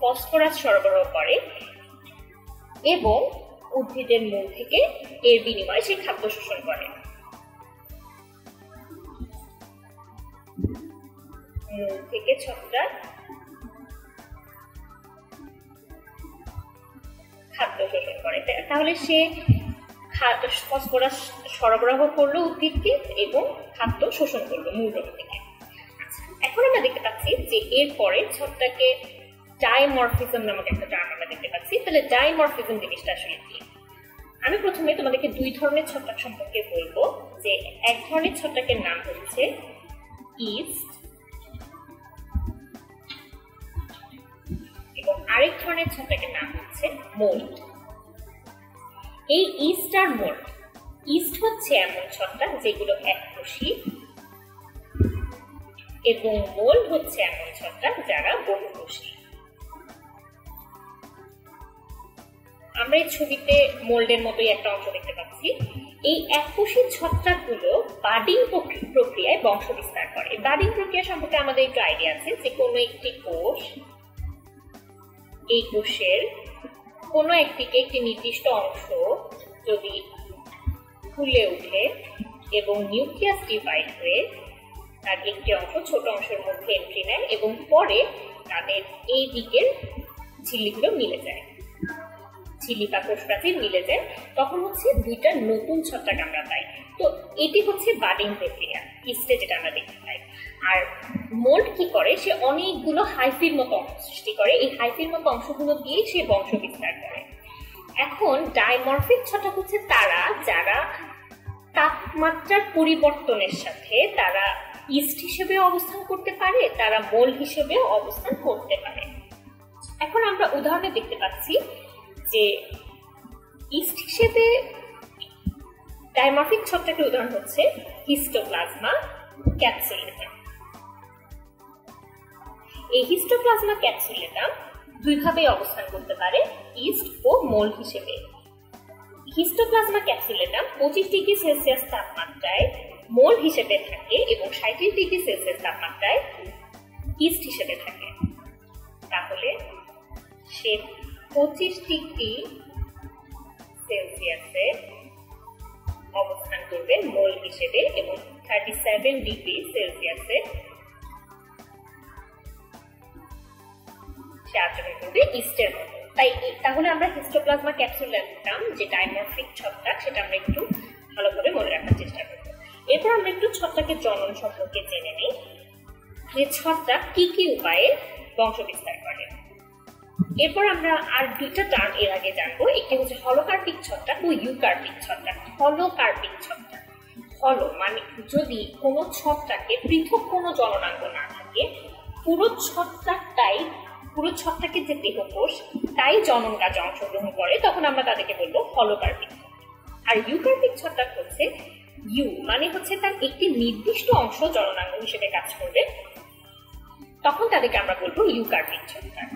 S1: ফসফরাস সরবরাহ করে এবং উদ্ভিদের মূল থেকে এর বিনিময়ে সে খাদ্য শোষণ করে। মূল থেকে ছত্রাক খাদ্য শোষণ করে, তাহলে সে ফসফরাস সরবরাহ করলো উদ্ভিদকে এবং খাদ্য শোষণ করলো মূলরোম থেকে। এখন আমরা দেখতে পাচ্ছি যে এরপরে ছত্রাকে ডাইমরফিজম নামক একটা টার্ম আমরা দেখতে পাচ্ছি। তাহলে ডাইমরফিজম জিনিসটা আসলে কি? আমি প্রথমে তোমাদেরকে দুই ধরনের ছত্রাক সম্পর্কে বলবো। যে এক ধরনের ছত্রাকের নাম হচ্ছে ইস্ট এবং আরেক ধরনের ছত্রাকের নাম হচ্ছে মোল্ড। এই ইস্ট আর মোল্ড, ইস্ট হচ্ছে এমন ছত্রাক যেগুলো এককোষী এবং মোল্ড হচ্ছে এমন ছত্রাক যারা বহুকোষী। আমরা এই ছবিতে মোল্ডের মতোই একটা অংশ দেখতে পাচ্ছি। এই এককোষী ছত্রাকগুলো বাডিং প্রক্রিয়ায় বংশ বিস্তার করে। বাডিং প্রক্রিয়া সম্পর্কে আমাদের একটু আইডিয়া আছে যে কোনো একটি কোষ, এই কোষের কোনো একটিকে একটি নির্দিষ্ট অংশ যদি ফুলে ওঠে এবং নিউক্লিয়াস ডিভাইড হয়ে তার একটি অংশ ছোট অংশের মধ্যে এন্ট্রি নেয় এবং পরে তাদের এই দিকের ঝিল্লিগুলো মিলে যায়, ঝিল্লি বা কোষ প্রাচীর মিলে যায়, তখন হচ্ছে দুইটা নতুন ছত্রাক আমরা পাই। তো এটি হচ্ছে বাডিং প্রক্রিয়া, ইস্টে যেটা আমরা দেখতে পাই। আর মোল্ড কি করে? সে অনেকগুলো হাইফির মতো অংশ সৃষ্টি করে, এই হাইফির মতো অংশগুলো দিয়ে সে বংশ বিস্তার করে। এখন ডাইমরফিক ছত্রাক হচ্ছে তারা যারা তাপমাত্রার পরিবর্তনের সাথে তারা ইস্ট হিসেবেও অবস্থান করতে পারে, তারা মোল্ড হিসেবেও অবস্থান করতে পারে। এখন আমরা উদাহরণে দেখতে পাচ্ছি যে ইস্ট হিসেবে ডাইমরফিক ছত্রাকের উদাহরণ হচ্ছে হিস্টোপ্লাজমা ক্যাপসুলেটাম। এই হিস্টোপ্লাজমা ক্যাপসুলেটাম দুইভাবে অবস্থান করতে পারে, ইস্ট ও মোল্ড হিসেবে। হিস্টোপ্লাজমা ক্যাপসুলেটাম 25 ডিগ্রি সেলসিয়াস তাপমাত্রায় মোল্ড হিসেবে থাকে এবং 37 ডিগ্রি সেলসিয়াস তাপমাত্রায় ইস্ট হিসেবে থাকে, তাহলে সে 25 ডিগ্রি সেলসিয়াসে অবস্থান করবে মোল হিসেবে এবং 37 ডিগ্রি সেলসিয়াসে সে আচরণ করবে ইস্টের মতো। তাহলে আমরা হিস্টোপ্লাজমা ক্যাপসুল লিখতাম যে ডাইমরফিক ছত্রাক, সেটা আমরা একটু ভালোভাবে মনে রাখার চেষ্টা করব। এরপর আমরা একটু ছত্রাকের জনন সম্পর্কে জেনে নিই যে ছত্রাক কি কি উপায়ে বংশ বিস্তার করে। এরপর আমরা আর দুইটা টার্ম এর আগে জানবো, একটি হচ্ছে হলোকার্পিক ছত্রাক ও ইউকার্পিক ছত্রাক। হলোকার্পিক ছত্রাক, হলো মানে যদি কোনো ছত্রাকে পৃথক কোনো জননাঙ্গ না থাকে, পুরো ছত্রাকের যে দেহকোষ তাই জনন কাজে অংশগ্রহণ করে, তখন আমরা তাদেরকে বলবো হলোকার্পিক। আর ইউকার্পিক ছত্রাক হচ্ছে ইউ মানে হচ্ছে তার একটি নির্দিষ্ট অংশ জননাঙ্গ হিসেবে কাজ করবে, তখন তাদেরকে আমরা বলবো ইউকার্পিক ছত্রাক।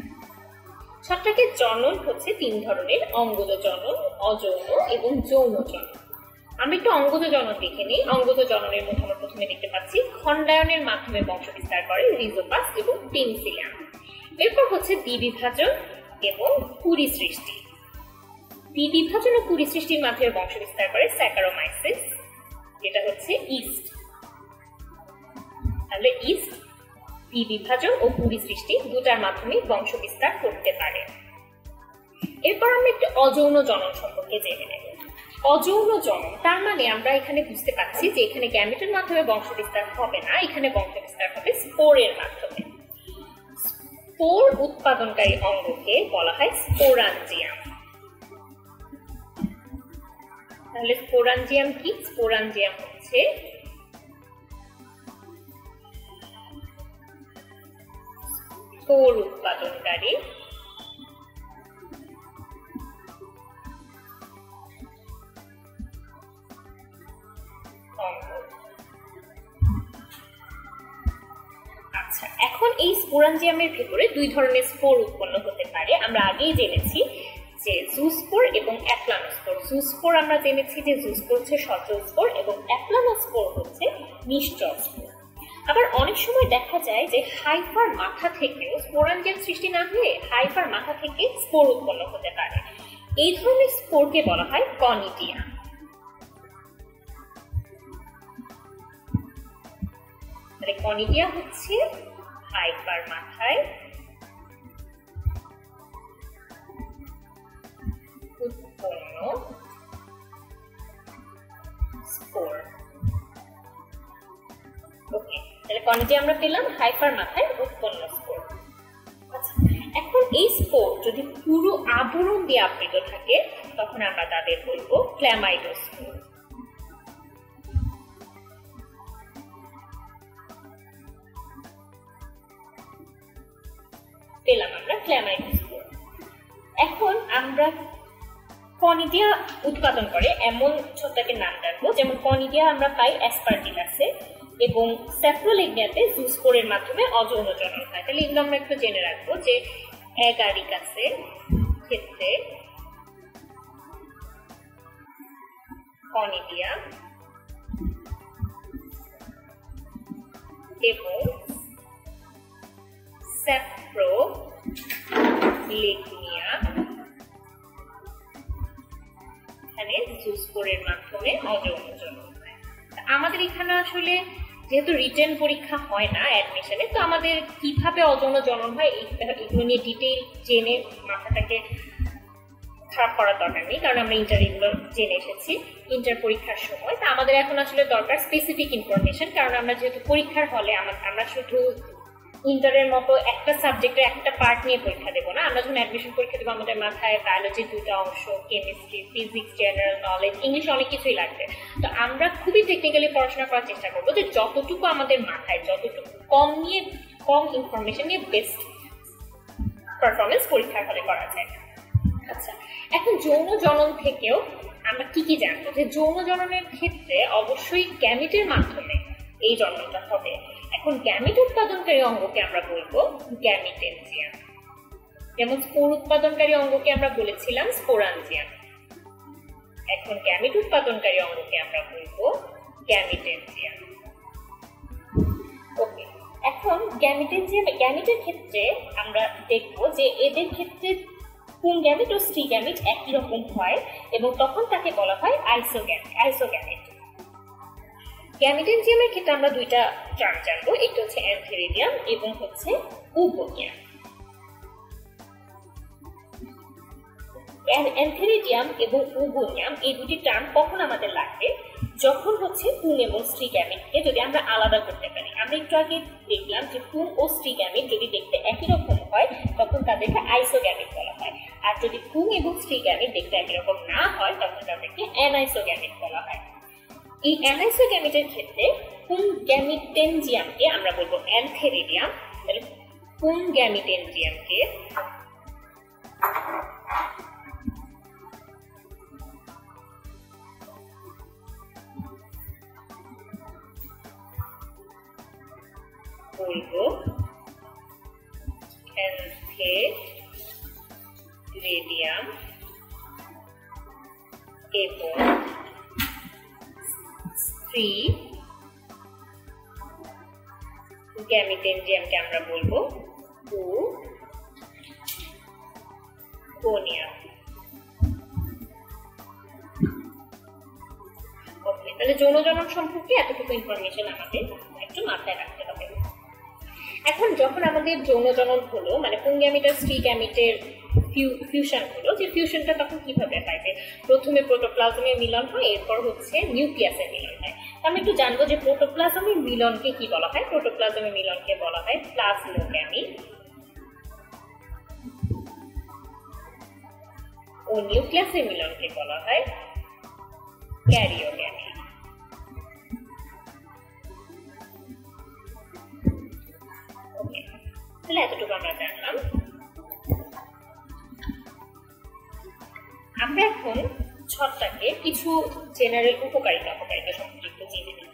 S1: ছত্রাকের জনন হচ্ছে 3 ধরনের: অঙ্গজ জনন, অযৌন এবং যৌন জনন। আমরা একটু অঙ্গজ জনন দেখে নিই। অঙ্গজ জননের মধ্যে আমরা প্রথমে দেখতে পাচ্ছি খণ্ডায়নের মাধ্যমে বংশ বিস্তার করে রিজোপাস এবং পেনিসিলিয়াম। এরপর হচ্ছে দ্বিবিভাজন এবং কুড়ি সৃষ্টি। দ্বিবিভাজন ও কুড়ি সৃষ্টির মাধ্যমে বংশ বিস্তার করে স্যাকারোমাইসিস, যেটা হচ্ছে ইস্ট। তাহলে ইস্ট দ্বিবিভাজন ও কুড়ি সৃষ্টি দুটার মাধ্যমে বংশ বিস্তার করতে পারে। এরপর আমরা একটু অযৌন জনন সম্পর্কে জেনে নেব। অযৌন জনন তার মানে আমরা এখানে বুঝতে পারছি যে এখানে গ্যামেটের মাধ্যমে বংশ বিস্তার হবে না, এখানে বংশ বিস্তার হবে স্পোরের মাধ্যমে। স্পোর উৎপাদনকারী অঙ্গকে বলা হয় স্পোরাঞ্জিয়াম। তাহলে স্পোরাঞ্জিয়াম কি? স্পোরাঞ্জিয়াম হচ্ছে স্পোর উৎপাদনকারী অঙ্গ। আচ্ছা, এখন এই স্পোরাঞ্জিয়ামের ভেতরে 2 ধরনের স্পোর উৎপন্ন হতে পারে। আমরা আগেই জেনেছি যে জুস্পোর এবং অ্যাপ্লানোস্পোর। জুস্পোর আমরা জেনেছি যে জুস্পোর হচ্ছে সচল স্পোর এবং অ্যাপ্লানোস্পোর হচ্ছে নিশ্চল স্পোর। আবার অনেক সময় দেখা যায় যে হাইফার মাথা থেকেও স্পোরাঞ্জিয়াম সৃষ্টি না হয়ে হাইফার মাথা থেকে স্পোর উৎপন্ন হতে পারে। এই ধরনের স্পোরকে বলা হয় কনিডিয়া। কনিডিয়া হচ্ছে হাইফার মাথায় উৎপন্ন স্পোর। ওকে, তাহলে কনিডিয়া আমরা পেলাম হাইফার মাথায় উৎপন্ন স্পোর। আচ্ছা, এখন এই স্পোর যদি পুরো আবরণ দিয়ে আবৃত থাকে তখন আমরা তাদের বলবো ক্ল্যামাইডোস্পোর। পেলাম আমরা ক্ল্যামাইডোস্পোর। এখন আমরা কনিডিয়া উৎপাদন করে এমন ছত্রাকের নাম জানবো, যেমন কনিডিয়া আমরা পাই অ্যাসপারজিলাসে এবং স্যাপ্রোলিগনিয়াতে জুস্পোরের মাধ্যমে অযৌন জনন হয়। তাহলে এগুলো আমরা একটু জেনে রাখবো যে অ্যাগারিকাসের ক্ষেত্রে কনিডিয়া এবং স্যাপ্রোলিগনিয়া এখানে জুস্পোরের মাধ্যমে অযৌন জনন হয়। আমাদের এখানে আসলে যেহেতু রিটেন পরীক্ষা হয় না অ্যাডমিশনে, তো আমাদের কিভাবে অযৌন জনন হয় এগুলো নিয়ে ডিটেইল জেনে মাথাটাকে খারাপ করার দরকার নেই, কারণ আমরা ইন্টার এগুলো জেনে এসেছি ইন্টার পরীক্ষার সময়। তা আমাদের এখন আসলে দরকার স্পেসিফিক ইনফরমেশন, কারণ আমরা যেহেতু পরীক্ষার হলে আমরা শুধু ইন্টারের মতো একটা সাবজেক্টের একটা পার্ট নিয়ে পরীক্ষা দেবো না। আমরা যখন অ্যাডমিশন পরীক্ষা দেবো আমাদের মাথায় বায়োলজির 2টা অংশ, chemistry, physics, general knowledge, English অনেক কিছুই লাগবে। তো আমরা খুবই টেকনিক্যালি পড়াশোনা করার চেষ্টা করবো যে যতটুকু আমাদের মাথায়, যতটুকু কম ইনফরমেশন নিয়ে বেস্ট পারফরমেন্স পরীক্ষার হলে করা যায়। আচ্ছা, এখন যৌন জনন থেকেও আমরা কি জানবো? যে যৌন জননের ক্ষেত্রে অবশ্যই গ্যামেটের মাধ্যমে এই জননটা হবে। এখন গ্যামেট উৎপাদনকারী অঙ্গকে আমরা বলবো গ্যামিটেনজিয়াম। যেমন স্পোর উৎপাদনকারী অঙ্গকে আমরা বলেছিলাম স্পোরাঞ্জিয়াম, এখন গ্যামেট উৎপাদনকারী অঙ্গকে আমরা বলবো গ্যামিটেনজিয়াম। ওকে, এখন গ্যামিটের ক্ষেত্রে আমরা দেখব যে এদের ক্ষেত্রে পুং গ্যামিট ও স্ত্রী গ্যামিট একই রকম হয় এবং তখন তাকে বলা হয় আইসোগ্যামিট। গ্যামিটেনজিয়ামের ক্ষেত্রে আমরা দুইটা টার্ম জানবো, একটা হচ্ছে অ্যান্থেরিডিয়াম এবং হচ্ছে উগোনিয়াম। অ্যান্থেরিডিয়াম এবং উগোনিয়াম এই দুটি টার্ম কখন আমাদের লাগবে, যখন হচ্ছে পুং এবং স্ত্রী গ্যামিটকে যদি আমরা আলাদা করতে পারি। আমরা একটু আগে দেখলাম যে পুং ও স্ত্রী গ্যামিট যদি দেখতে একই রকম হয় তখন তাদেরকে আইসোগ্যামিট বলা হয়, আর যদি পুং এবং স্ত্রী গ্যামিট দেখতে একই রকম না হয় তখন তাদেরকে অ্যানাইসোগ্যামিট বলা হয়। এই অ্যানাইসোগ্যামিটের ক্ষেত্রে পুং গ্যামিটেনজিয়ামকে আমরা বলবো অ্যান্থেরিডিয়াম, তাহলে পুং গ্যামিটেনজিয়ামকে বলবো অ্যান্থেরিডিয়াম এবং স্ত্রী গ্যামিটেনজিয়ামকে আমরা বলবো উগোনিয়াম। ওকে, তাহলে যৌন জনন সম্পর্কে এতটুকু ইনফরমেশন আমাদের একটু মাথায় রাখতে হবে। এখন যখন আমাদের যৌন জনন হলো, মানে পুং গ্যামিট আর স্ত্রী গ্যামিটের ফিউশন হলো, যে ফিউশনটা তখন কিভাবে হয়, যে প্রথমে প্রোটোপ্লাজমের মিলন হয়, এরপর হচ্ছে নিউক্লিয়াসের মিলন হয়। আমরা একটু জানবো যে প্রোটোপ্লাজমের মিলনকে কি বলা হয়। প্রোটোপ্লাজমের মিলনকে বলা হয় প্লাজমোগ্যামি ও নিউক্লিয়াসের মিলনকে বলা হয় ক্যারিওগ্যামি। তাহলে এতটুকু আমরা জানলাম। আমরা এখন ছত্রাকের কিছু জেনারেল উপকারিতা সম্পর্কে একটু জেনে নিই।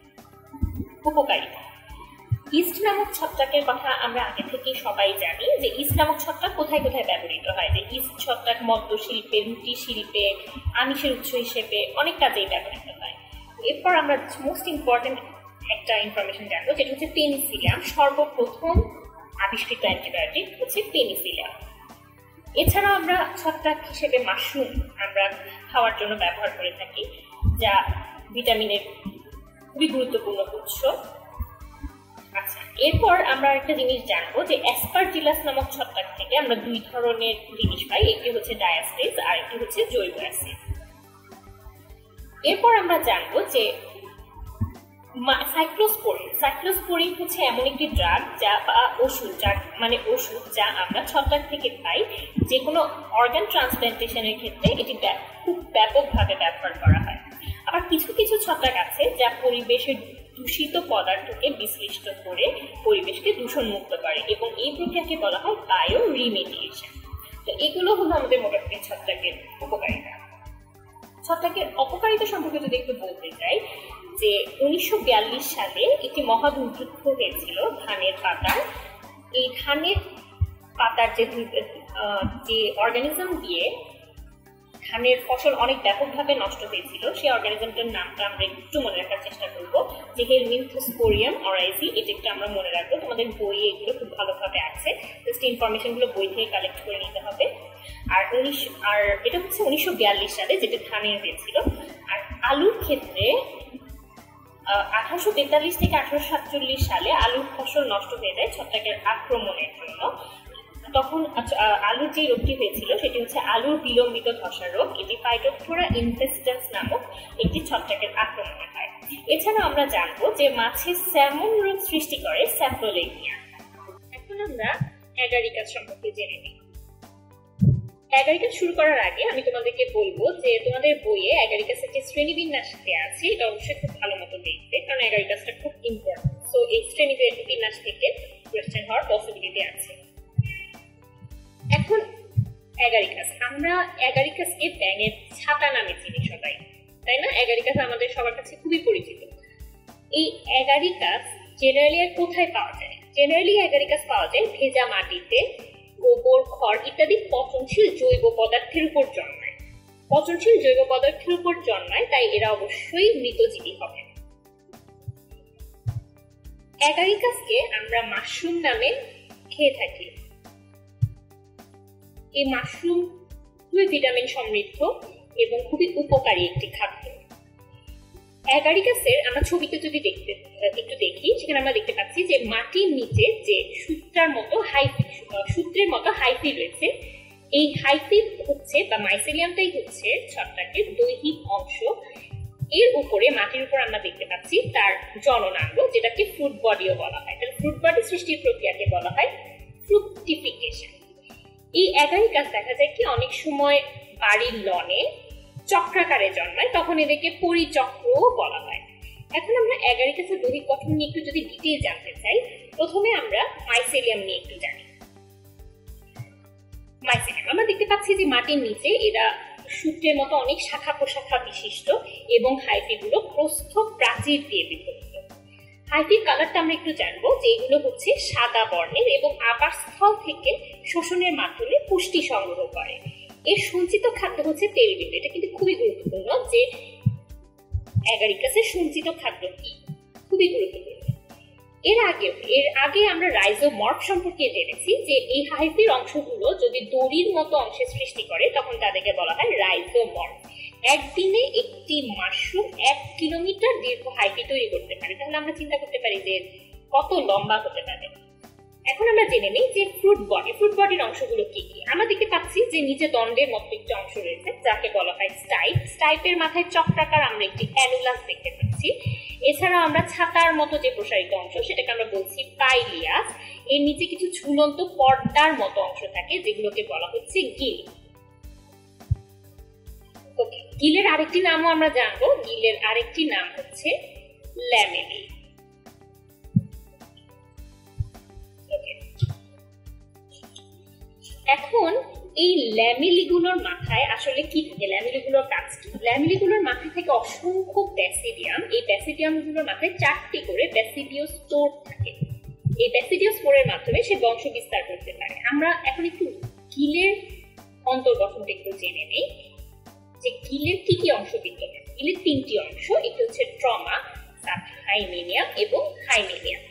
S1: উপকারিতা, ইস্ট নামক ছত্রাকের কথা আমরা আগে থেকে সবাই জানি যে ইস্ট নামক ছত্রাক কোথায় কোথায় ব্যবহৃত হয়, যে ইস্ট ছত্রাক মদ্য শিল্পে, রুটি শিল্পে, আমিষের উৎস হিসেবে অনেক কাজেই ব্যবহৃত হয়। এরপর আমরা মোস্ট ইম্পর্টেন্ট একটা ইনফরমেশন জানবো, যেটা হচ্ছে পেনিসিলিয়াম। সর্বপ্রথম আবিষ্কৃত অ্যান্টিবায়োটিক হচ্ছে পেনিসিলিয়াম। এছাড়াও আমরা ছত্রাক হিসেবে মাশরুম আমরা খাওয়ার জন্য ব্যবহার করে থাকি, যা ভিটামিনের খুবই গুরুত্বপূর্ণ উৎস। আচ্ছা, এরপর আমরা একটা জিনিস জানবো যে অ্যাসপারজিলাস নামক ছত্রাক থেকে আমরা দুই ধরনের জিনিস পাই, একটি হচ্ছে ডায়াস্টেজ আর একটি হচ্ছে জৈব অ্যাসিড। এরপর আমরা জানবো যে সাইক্লোস্পোরিন হচ্ছে এমন একটি ড্রাগ বা ওষুধ যা আমরা ছত্রাক থেকে পাই। যে কোনো অর্গান ট্রান্সপ্ল্যান্টেশনের ক্ষেত্রে এটি খুব ব্যাপকভাবে ব্যবহার করা হয়। আবার কিছু কিছু ছত্রাক আছে যা পরিবেশের দূষিত পদার্থকে বিশ্লিষ্ট করে পরিবেশকে দূষণমুক্ত করে এবং এই প্রক্রিয়াকে বলা হয় বায়ো রিমেডিয়েশন। তো এগুলো হলো আমাদের মোটামুটি ছত্রাকের উপকারিতা। ছত্রাকের অপকারিতা সম্পর্কে যদি একটু বলতে চাই, যে 1942 সালে একটি মহা দুর্ভিক্ষ হয়েছিল ধানের পাতার। এই ধানের পাতার যে অর্গানিজম দিয়ে ধানের ফসল অনেক ব্যাপকভাবে নষ্ট হয়েছিল, সেই অর্গানিজমটার নামটা আমরা একটু মনে রাখার চেষ্টা করবো, যে হেলমিনথোস্পোরিয়াম অরাইজি। এটা একটু আমরা মনে রাখবো, তোমাদের বইয়ে এগুলো খুব ভালোভাবে আছে, জাস্ট ইনফরমেশনগুলো বই থেকে কালেক্ট করে নিতে হবে। আর এটা হচ্ছে 1942 সালে যেটা ধানের হয়েছিল। আর আলুর ক্ষেত্রে 1843 থেকে 1847 সালে আলুর ফসল নষ্ট হয়ে যায় ছত্রাকের আক্রমণের জন্য। তখন আলুর যে রোগটি হয়েছিল সেটি হচ্ছে আলুর বিলম্বিত ধসা রোগ। এটি ফাইটোফথোরা ইনফেস্টেন্স নামক একটি ছত্রাকের আক্রমণে হয়। এছাড়া আমরা জানবো যে মাছে স্যামন রোগ সৃষ্টি করে স্যাপ্রোলেমিয়া। এখন আমরা অ্যাগারিকাস সম্পর্কে জেনে নিই। অ্যাগারিকাস শুরু করার আগে আমি তোমাদেরকে বলবো যে তোমাদের বইয়ে অ্যাগারিকাসের যে শ্রেণীবিন্যাস দেওয়া আছে এটা অবশ্যই খুব ভালো মতো দেখবে, কারণ অ্যাগারিকাসটা খুব ইম্পর্টেন্ট। সো এই শ্রেণীবিন্যাস থেকে কোয়েশ্চেন হওয়ার পসিবিলিটি আছে। এখন আমরা অ্যাগারিকাসকে ব্যাঙের ছাতা নামে চিনি সবাই, তাই না? অ্যাগারিকাস আমাদের সবার কাছে খুবই পরিচিত। এই অ্যাগারিকাস জেনারেলি কোথায় পাওয়া যায়? জেনারেলি অ্যাগারিকাস পাওয়া যায় ভেজা মাটিতে, গোবর, খড় ইত্যাদি পচনশীল জৈব পদার্থের উপর জন্মায়। পচনশীল জৈব পদার্থের উপর জন্মায়, তাই এরা অবশ্যই মৃতজীবী হবে। অ্যাগারিকাসকে আমরা মাশরুম নামে খেয়ে থাকি। এই মাশরুম খুবই ভিটামিন সমৃদ্ধ এবং খুবই উপকারী একটি খাদ্য। অ্যাগারিকাসের আমরা ছবিতে যদি একটু দেখি, সেখানে আমরা দেখতে পাচ্ছি যে মাটির নিচে যে সূত্রের মতো হাইফি রয়েছে, এই হাইফি হচ্ছে বা মাইসেলিয়ামটাই হচ্ছে ছত্রাকের দৈহিক অংশ। এর উপরে মাটির উপর আমরা দেখতে পাচ্ছি তার জননাঙ্গ, যেটাকে ফ্রুট বডিও বলা হয়। তাহলে ফ্রুট বডি সৃষ্টির প্রক্রিয়াকে বলা হয় ফ্রুকটিফিকেশন। এই অ্যাগারিকাস দেখা যায় কি অনেক সময় বাড়ির লনে চক্রাকারে জন্মায়, তখন এদেরকে পরিচক্রও বলা হয়। এখন আমরা অ্যাগারিকাসের দৈহিক গঠন নিয়ে একটু যদি ডিটেইল জানতে চাই, প্রথমে আমরা মাইসেলিয়াম নিয়ে একটু জানি। মাইসেলিয়াম আমরা দেখতে পাচ্ছি যে মাটির নিচে এরা সূত্রের মতো অনেক শাখা প্রশাখা বিশিষ্ট এবং হাইফিগুলো প্রস্থ প্রাচীর দিয়ে বিভক্ত। হাইফির কালারটা আমরা একটু জানবো, যে এগুলো হচ্ছে সাদা বর্ণের এবং আবাসস্থল থেকে শোষণের মাধ্যমে পুষ্টি সংগ্রহ করে। এর সঞ্চিত খাদ্য হচ্ছে তেলবীজ। এটা কিন্তু খুবই গুরুত্বপূর্ণ যে অ্যাগারিকাসের সঞ্চিত খাদ্য কি, খুবই গুরুত্বপূর্ণ। এর আগে আমরা রাইজোমর্ফ সম্পর্কে জেনেছি যে এই হাইফির অংশগুলো যদি দড়ির মতো অংশের সৃষ্টি করে তখন তাদেরকে বলা হয় রাইজোমর্ফ। একদিনে একটি মাশরুম 1 কিলোমিটার দীর্ঘ হাইফি তৈরি করতে পারে। তাহলে আমরা চিন্তা করতে পারি যে কত লম্বা হতে পারে। এখন আমরা জেনে নিই যে ফ্রুট বডির অংশগুলো কি কি। আমরা দেখতে পাচ্ছি যে নিচে দণ্ডের মতো একটি অংশ রয়েছে যাকে বলা হয় স্টাইপ। স্টাইপের মাথায় চক্রাকার আমরা একটি অ্যানুলাস দেখতে পাচ্ছি। এছাড়া আমরা ছাতার মতো যে প্রসারিত অংশ সেটাকে আমরা বলছি পাইলিয়াস। এর নিচে কিছু ঝুলন্ত পর্দার মতো অংশ থাকে যেগুলোকে বলা হচ্ছে গিল। ওকে, গিলের আরেকটি নামও আমরা জানবো। গিলের আরেকটি নাম হচ্ছে ল্যামেলি। এখন এই ল্যামেলিগুলোর মাথায় আসলে কি থাকে, ল্যামেলিগুলোর কাজ কি? ল্যামেলিগুলোর মাথায় থেকে অসংখ্য ব্যাসিডিয়াম। এই ব্যাসিডিয়ামগুলোর মাথায় 4টি করে ব্যাসিডিও স্পোর থাকে। এই ব্যাসিডিও স্পোরের মাধ্যমে সে বংশ বিস্তার করতে পারে। আমরা এখন একটু গিলের অন্তর্গঠনটা একটু জেনে নেই যে গিলের কি কি অংশ বিদ্যমান। গিলের 3টি অংশ, একটি হচ্ছে ট্রমা, সাবহাইমেনিয়াম এবং হাইমেনিয়াম।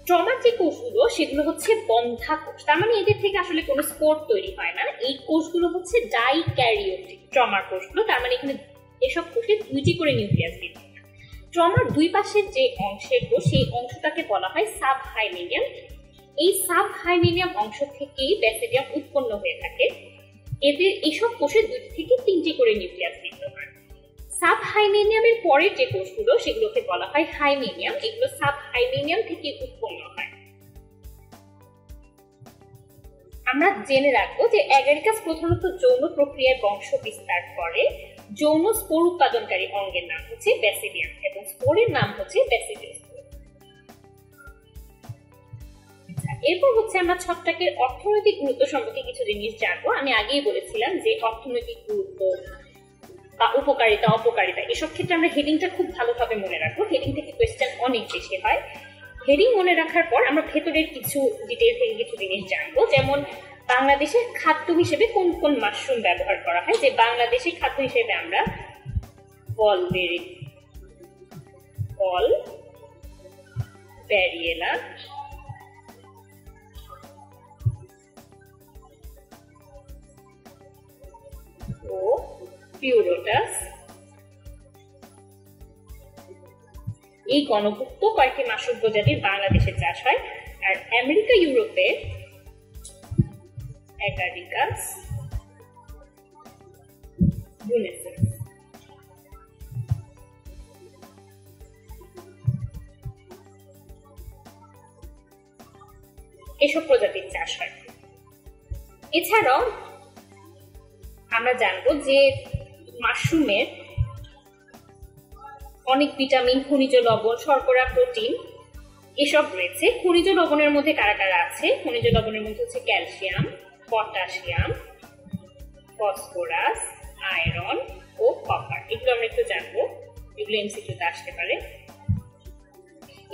S1: ট্রমার যে কোষগুলো সেগুলো হচ্ছে বন্ধা কোষ। তার মানে এদের থেকে আসলে কোনো স্পোর তৈরি হয় না। এই কোষগুলো হচ্ছে ডাইক্যারিওটিক ট্রমার কোষগুলো। তার মানে এখানে এসব কোষে 2টি করে নিউক্লিয়াস বিদ্যমান। ট্রমার দুই পাশের যে অংশের কোষ সেই অংশটাকে বলা হয় সাবহাইমেনিয়াম। এই সাবহাইমেনিয়াম অংশ থেকেই ব্যাসিডিয়াম উৎপন্ন হয়ে থাকে। এদের এসব কোষে 2 থেকে 3টি করে নিউক্লিয়াস বিদ্যমান। সাবহাইমেনিয়ামের পরের যে কোষগুলো সেগুলোকে বলা হয় হাইমেনিয়াম। এগুলো সাবহাইমেনিয়াম থেকে উৎপন্ন হয়। আমরা জেনে রাখবো যে অ্যাগারিকাস প্রধানত যৌন প্রক্রিয়ায় বংশ বিস্তার করে। যৌন স্পোর উৎপাদনকারী অঙ্গের নাম হচ্ছে ব্যাসিডিয়াম এবং স্পোরের নাম হচ্ছে ব্যাসিডিয়াস। এরপর হচ্ছে আমরা ছত্রাকের অর্থনৈতিক গুরুত্ব সম্পর্কে কিছু জিনিস জানবো। আমি আগেই বলেছিলাম যে অর্থনৈতিক গুরুত্ব বা উপকারিতা অপকারিতা এসব ক্ষেত্রে আমরা হেডিংটা খুব ভালোভাবে মনে রাখবো। হেডিং থেকে কোয়েশ্চেন অনেক বেশি হয়। হেডিং মনে রাখার পর আমরা ভেতরের কিছু ডিটেইল থেকে কিছু জিনিস জানবো। যেমন বাংলাদেশের খাদ্য হিসেবে কোন কোন মাশরুম ব্যবহার করা হয়। যে বাংলাদেশের খাদ্য হিসেবে আমরা ভ্যারিয়েলা, ও পিউরোটাস এই গণভুক্ত কয়েকটি মাশরুম প্রজাতির বাংলাদেশে চাষ হয়। আর আমেরিকা ইউরোপে অ্যাগারিকাস বুনেসেস এসব প্রজাতির চাষ হয়। এছাড়াও আমরা জানবো যে মাশরুমের অনেক ভিটামিন, খনিজ লবণ, শর্করা, প্রোটিন এসব রয়েছে। খনিজ লবণের মধ্যে কারা কারা আছে? খনিজ লবণের মধ্যে হচ্ছে ক্যালসিয়াম, পটাশিয়াম, ফসফরাস, আয়রন ও কপার। এগুলো আমরা একটু জানবো, এগুলো এমসিকিউতে আসতে পারে।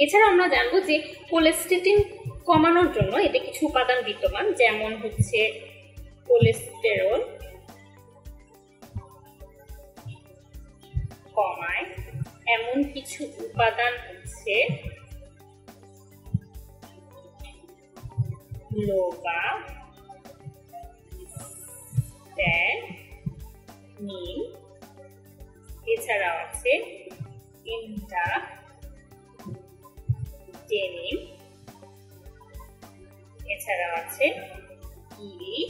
S1: এছাড়া আমরা জানবো যে কোলেস্টেটিন কমানোর জন্য এতে কিছু উপাদান বিদ্যমান, যেমন হচ্ছে কোলেস্টেরল কমায় এমন কিছু উপাদান হচ্ছে লোবাস্ট্যাটিন, এছাড়াও আছে ইন্টাটেনিন, এছাড়াও আছে ইরিটাটেনিন।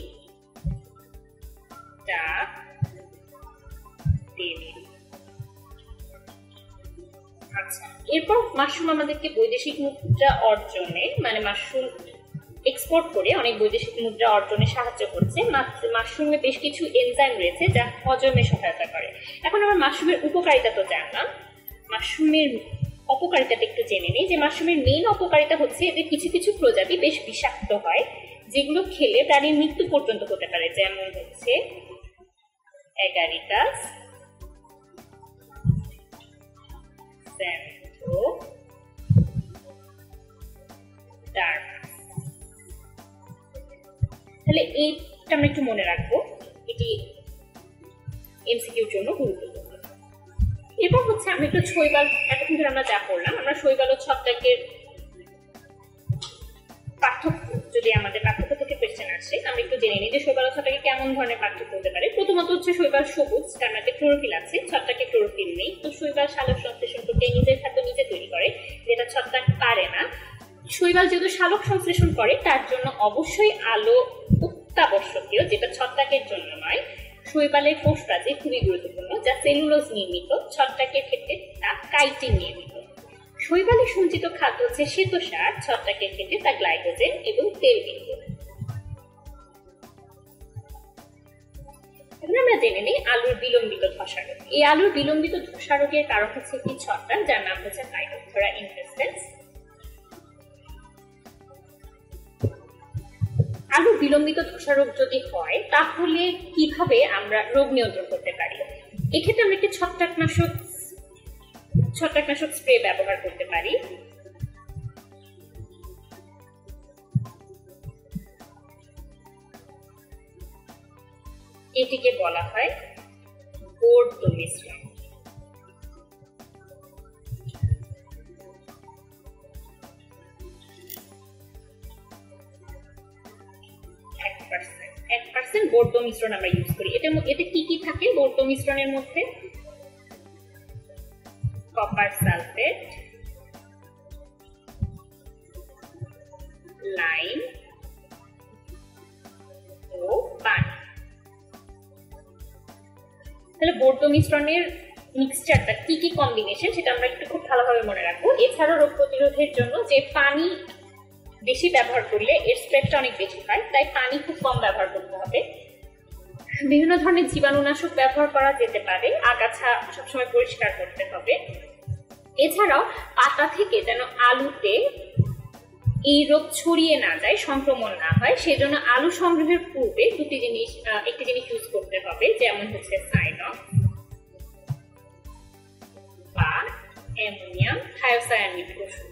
S1: আচ্ছা, এরপর মাশরুম আমাদেরকে বৈদেশিক মুদ্রা অর্জনে, মানে মাশরুম এক্সপোর্ট করে অনেক বৈদেশিক মুদ্রা অর্জনে সাহায্য করছে। মাশরুমে বেশ কিছু এনজাইম রয়েছে যা হজমে সহায়তা করে। এখন আমরা মাশরুমের উপকারিতা তো জানলাম, মাশরুমের অপকারিতাটা একটু জেনে নিই। যে মাশরুমের মেইন অপকারিতা হচ্ছে এদের কিছু কিছু প্রজাতি বেশ বিষাক্ত হয়, যেগুলো খেলে প্রাণীর মৃত্যু পর্যন্ত হতে পারে, যেমন হচ্ছে এগারিকাস xanthodarmus। তাহলে এইটা আমরা একটু মনে রাখবো, এটি এমসিকিউর জন্য গুরুত্বপূর্ণ। এরপর হচ্ছে আমরা একটু শৈবাল, এতক্ষণ ধরে আমরা যা করলাম, আমরা শৈবাল ও ছত্রাকের পার্থক্য, যদি আমাদের পার্থক্য থেকে কোয়েশ্চেন আসে, আমরা একটু জেনে নিই যে শৈবাল ও ছত্রাকে কেমন ধরনের পার্থক্য হতে পারে। প্রথমত হচ্ছে শৈবাল সবুজ, তার মধ্যে ক্লোরোফিল আছে, ছত্রাকে ক্লোরোফিল নেই। তো শৈবাল সালোক সংশ্লেষণ করতে নিজের খাদ্য নিজে তৈরি করে, যেটা ছত্রাক পারে না। শৈবাল যেহেতু সালোক সংশ্লেষণ করে, তার জন্য অবশ্যই আলো অত্যাবশ্যকীয়, যেটা ছত্রাকের জন্য নয়। শৈবালের কোষপ্রাচীর খুবই গুরুত্বপূর্ণ, যা সেলুলোজ নির্মিত, ছত্রাকের ক্ষেত্রে তা কাইটিন নির্মিত। শৈবালে সঞ্চিত খাদ্য হচ্ছে শ্বেতসার, ছত্রাকের ক্ষেত্রে তা গ্লাইকোজেন এবং তেলবিন্দু। এখন আমরা জেনে নিই আলুর বিলম্বিত ধসা রোগ। এই আলুর বিলম্বিত ধসা রোগের কারণ হচ্ছে একটি ছত্রাক, যার নাম হচ্ছে ফাইটোপথরা ইনফেস্টেন্স। আলুর বিলম্বিত ধসা রোগ যদি হয়, তাহলে কিভাবে আমরা রোগ নিয়ন্ত্রণ করতে পারি? এক্ষেত্রে আমরা একটি ছত্রাকনাশক স্প্রে ব্যবহার করতে পারি। এটিকে বলা হয় বোরডো মিশ্রণ। বোরডো মিশ্রণ আমরা ইউজ করি। এতে কি কি থাকে বোরডো মিশ্রণের মধ্যে? কপার সালফেট, লাইম ও পানি। তাহলে বোরডো মিশ্রণের মিক্সচারটা কি কি কম্বিনেশন, সেটা আমরা একটু খুব ভালোভাবে মনে রাখবো। এছাড়াও রোগ প্রতিরোধের জন্য যে পানি বেশি ব্যবহার করলে এর স্প্রেডটা অনেক বেশি হয়, তাই পানি খুব কম ব্যবহার করতে হবে। বিভিন্ন ধরনের জীবাণুনাশক ব্যবহার করা যেতে পারে। আগাছা সবসময় পরিষ্কার করতে হবে। এছাড়াও পাতা থেকে যেন আলুতে এই রোগ ছড়িয়ে না যায়, সংক্রমণ না হয়, সেজন্য আলু সংগ্রহের পূর্বে একটি জিনিস ইউজ করতে হবে, যেমন হচ্ছে সাইনক বা অ্যামোনিয়াম থায়োসায়ানিড ওষুধ।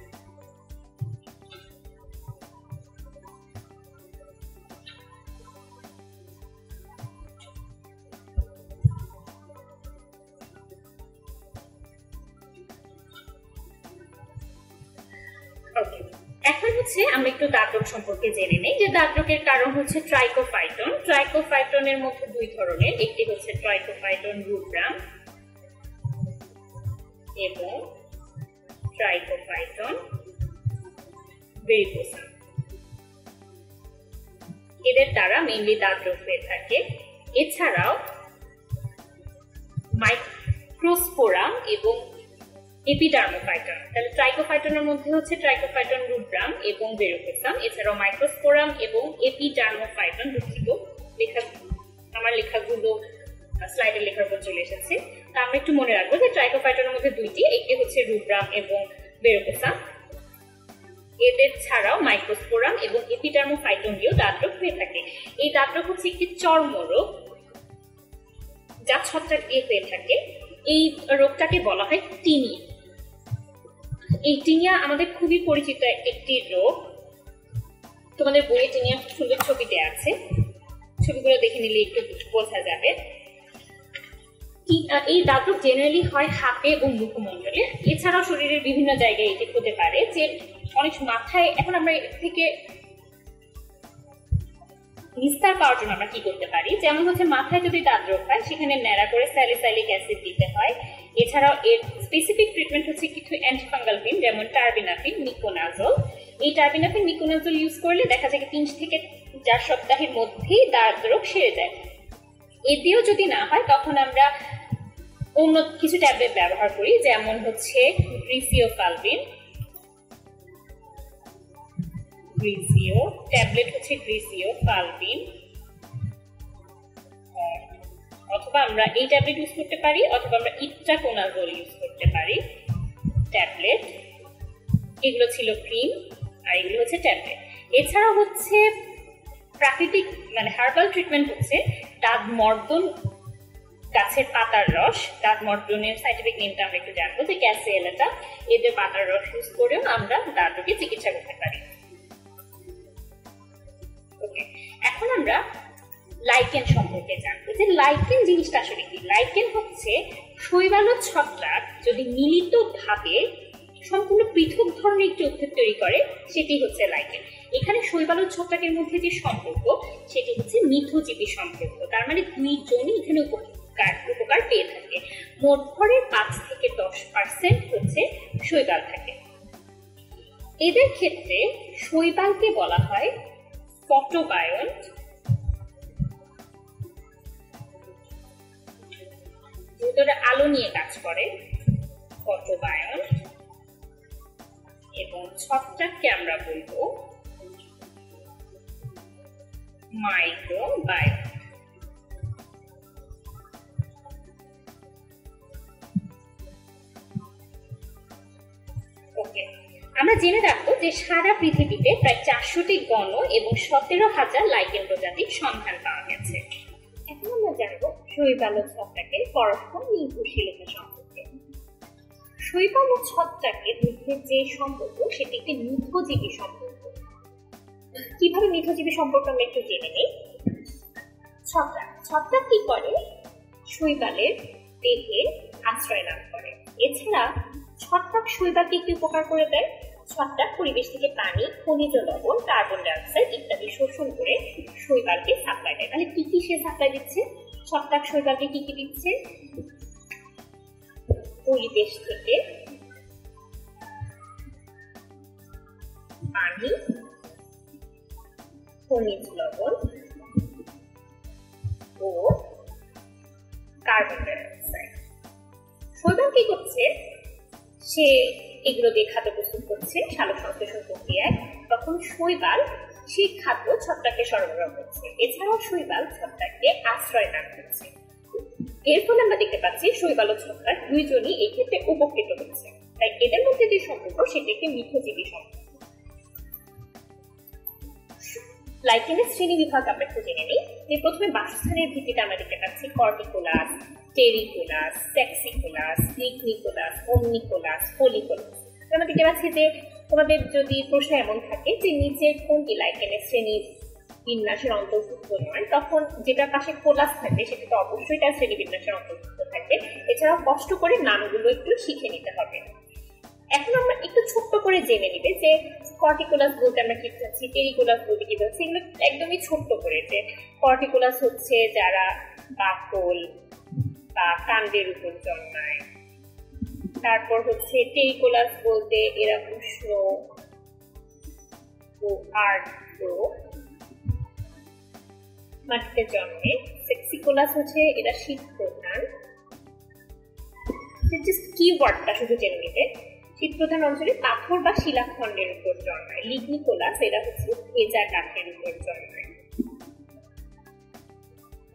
S1: এখন হচ্ছে আমরা একটু দাঁতরোগ সম্পর্কে জেনে নেই। যে দাঁতরোগের কারণ হচ্ছে ট্রাইকোফাইটন। ট্রাইকোফাইটনের মধ্যে দুই ধরনের, একটি হচ্ছে ট্রাইকোফাইটন রুব্রাম এবং ট্রাইকোফাইটন ভেরিকোসাম। এদের দ্বারা মেইনলি দাঁতরোগ হয়ে থাকে। এছাড়াও মাইক্রোস্পোরাম এবং এপিডার্মোফাইটন। তাহলে ট্রাইকোফাইটনের মধ্যে হচ্ছে ট্রাইকোফাইটন রুব্রাম এবং ভেরিকোসাম। এছাড়াও মাইক্রোস্পোরাম এবং এপিডার্মোফাইটন। দুঃখিত, আমার লেখাগুলো স্লাইডে লেখার উপর চলে এসেছে। তা আমরা একটু মনে রাখবো যে ট্রাইকোফাইটনের মধ্যে দুইটি, একটি হচ্ছে রুব্রাম এবং ভেরিকোসাম। এদের ছাড়াও মাইক্রোস্পোরাম এবং এপিডার্মোফাইটন দিয়েও দাঁতরোগ হয়ে থাকে। এই দাঁতরোগ হচ্ছে একটি চর্মরোগ যা ছত্রাক দিয়ে হয়ে থাকে। এই রোগটাকে বলা হয় টিনিয়া। এই টিনিয়া আমাদের খুবই পরিচিত একটি রোগ। তোমাদের বইয়ে টিনিয়া সুন্দর ছবি দেওয়া আছে, ছবিগুলো দেখে নিলে একটু বোঝা যাবে। এই দাগ রোগ জেনারেলি হয় হাতে এবং মুখমণ্ডলে, এছাড়াও শরীরের বিভিন্ন জায়গায় এটি হতে পারে। যে অনেক মাথায়, এখন আমরা এর থেকে নিস্তার পাওয়ার জন্য আমরা কি করতে পারি, যেমন হচ্ছে মাথায় যদি দাগ রোগ হয় সেখানে ন্যাড়া করে স্যালিসাইলিক অ্যাসিড দিতে হয়। এছাড়াও এর স্পেসিফিক ট্রিটমেন্ট হচ্ছে কিছু অ্যান্টিফাঙ্গাল ক্রিম, যেমন টার্বিনাফিন, মিকোনাজল। এই টার্বিনাফিন, মিকোনাজল ইউজ করলে দেখা যায় 3 থেকে 4 সপ্তাহের মধ্যেই দাগ রোগ সেরে যায়। এতেও যদি না হয় তখন আমরা অন্য কিছু ট্যাবলেট ব্যবহার করি, যেমন হচ্ছে গ্রিসিওফালভিন। অথবা আমরা এই ট্যাবলেট ইউজ করতে পারি, অথবা আমরা ইট্রাকোনাজল ইউজ করতে পারি ট্যাবলেট। এগুলো ছিল ক্রিম আর এগুলো হচ্ছে ট্যাবলেট। এছাড়া হচ্ছে প্রাকৃতিক মানে হার্বাল ট্রিটমেন্ট হচ্ছে দাঁত মর্দন গাছের পাতার রস। দাঁত মর্দনের সাইন্টিফিক নেমটা আমরা একটু জানবো, যে ক্যাসিয়েলাটা, এদের পাতার রস ইউজ করেও আমরা দাঁত রোগের চিকিৎসা করতে পারি। ওকে, এখন আমরা লাইকেন সম্পর্কে জানবো, যে লাইকেন জিনিসটা আসলে কি। লাইকেন হচ্ছে শৈবাল ছত্রাক যদি মিলিতভাবে সম্পূর্ণ পৃথক ধরনের একটি উদ্ভিদ তৈরি করে, সেটি হচ্ছে লাইকেন। এখানে শৈবাল ছত্রাকের মধ্যে যে সম্পর্ক, সেটি হচ্ছে মিথজীবী সম্পর্ক। তার মানে 2 জনই এখানে উপকার পেয়ে থাকে। মোট ভরের 5 থেকে 10% হচ্ছে শৈবাল থাকে। এদের ক্ষেত্রে শৈবালকে বলা হয় ফটোবায়ন্ট, যেটা আলো নিয়ে কাজ করে, ফটোবায়ন্ট। এবং ছত্রাককে আমরা বলবো মাইক্রোবায়ন্ট। ওকে, আমরা জেনে রাখবো যে সারা পৃথিবীতে প্রায় 400টি গণ এবং 17,000 লাইকেন প্রজাতির সন্ধান পাওয়া গেছে। এখন আমরা জানবো শৈবাল ও ছত্রাকের পরস্পর নির্ভরশীলতা সম্পর্কে। শৈবাল ও ছত্রাকের মধ্যে যে সম্পর্ক, সেটি একটি মিথজীবী সম্পর্ক। কিভাবে মিথজীবী সম্পর্ক আমরা একটু জেনে নিই। ছত্রাক কি করে, শৈবালের দেহে আশ্রয় লাভ করে। এছাড়া ছত্রাক শৈবালকে একটি উপকার করে দেয়। ছত্রাক পরিবেশ থেকে পানি, খনিজ লবণ, কার্বন ডাই অক্সাইড ইত্যাদি শোষণ করে শৈবালকে সাপ্লাই দেয়। তাহলে কি সে সাপ্লাই দিচ্ছে? ছত্রাক শৈবালকে কি দিচ্ছে? পরিবেশ থেকে পানি, খনিজ লবণ ও কার্বন ডাই অক্সাইড। শৈবাল কি করছে? সে এগুলো দিয়ে খাদ্য প্রস্তুত করছে সালোকসংশ্লেষণ প্রক্রিয়ায়। তখন শৈবাল সেই খাদ্য ছত্রাককে সরবরাহ করছে। এছাড়াও শৈবাল ছত্রাককে আশ্রয় দান করছে। এর ফলে আমরা দেখতে পাচ্ছি শৈবাল ও ছত্রাক 2 জনই এই ক্ষেত্রে উপকৃত হচ্ছে। তাই এদের মধ্যে যে সম্পর্ক, সেটি একটি মিথজীবী সম্পর্ক। লাইকেনের শ্রেণী বিভাগ আমরা একটু জেনে নিই। যে প্রথমে বাসস্থানের ভিত্তিতে আমরা দেখতে পাচ্ছি কর্টিকুলাস, টেরিকুলাস, সেক্সিকুলাস, লিগনিকুলাস, ওমনিকুলাস, ফলিকুলাস। আমরা দেখতে পাচ্ছি যে তোমাদের যদি প্রশ্ন এমন থাকে যে নিচের কোনটি লাইকেনের শ্রেণী বিন্যাসের অন্তর্ভুক্ত নয়, তখন যেটার পাশে কোলাস থাকবে সেটা তো অবশ্যই তার শ্রেণী বিন্যাসের অন্তর্ভুক্ত থাকবে। এছাড়াও কষ্ট করে নামগুলো একটু শিখে নিতে হবে। এখন আমরা একটু ছোট্ট করে জেনে নিবে যে কর্টিকুলাস বলতে আমরা কি বুঝাচ্ছি, টেরিকুলাস বলতে কি বুঝাচ্ছি। এগুলো একদমই ছোট্ট করে, যে কর্টিকুলাস হচ্ছে যারা বাকল বা কাণ্ডের উপর জন্মায়। তারপর হচ্ছে টেরিকুলাস বলতে এরা উষ্ণ ও আর্দ্র মাটিতে জন্মে। সেক্সিকুলাস হচ্ছে এরা শীত প্রধান। জাস্ট কিওয়ার্ডটা শুধু জেনে নিবে। শীত প্রধান অঞ্চলে পাথর বা শিলাখণ্ডের উপর জন্মায়। লিগনিকুলাস এরা হচ্ছে ভেজা কাঠের উপর জন্মায়।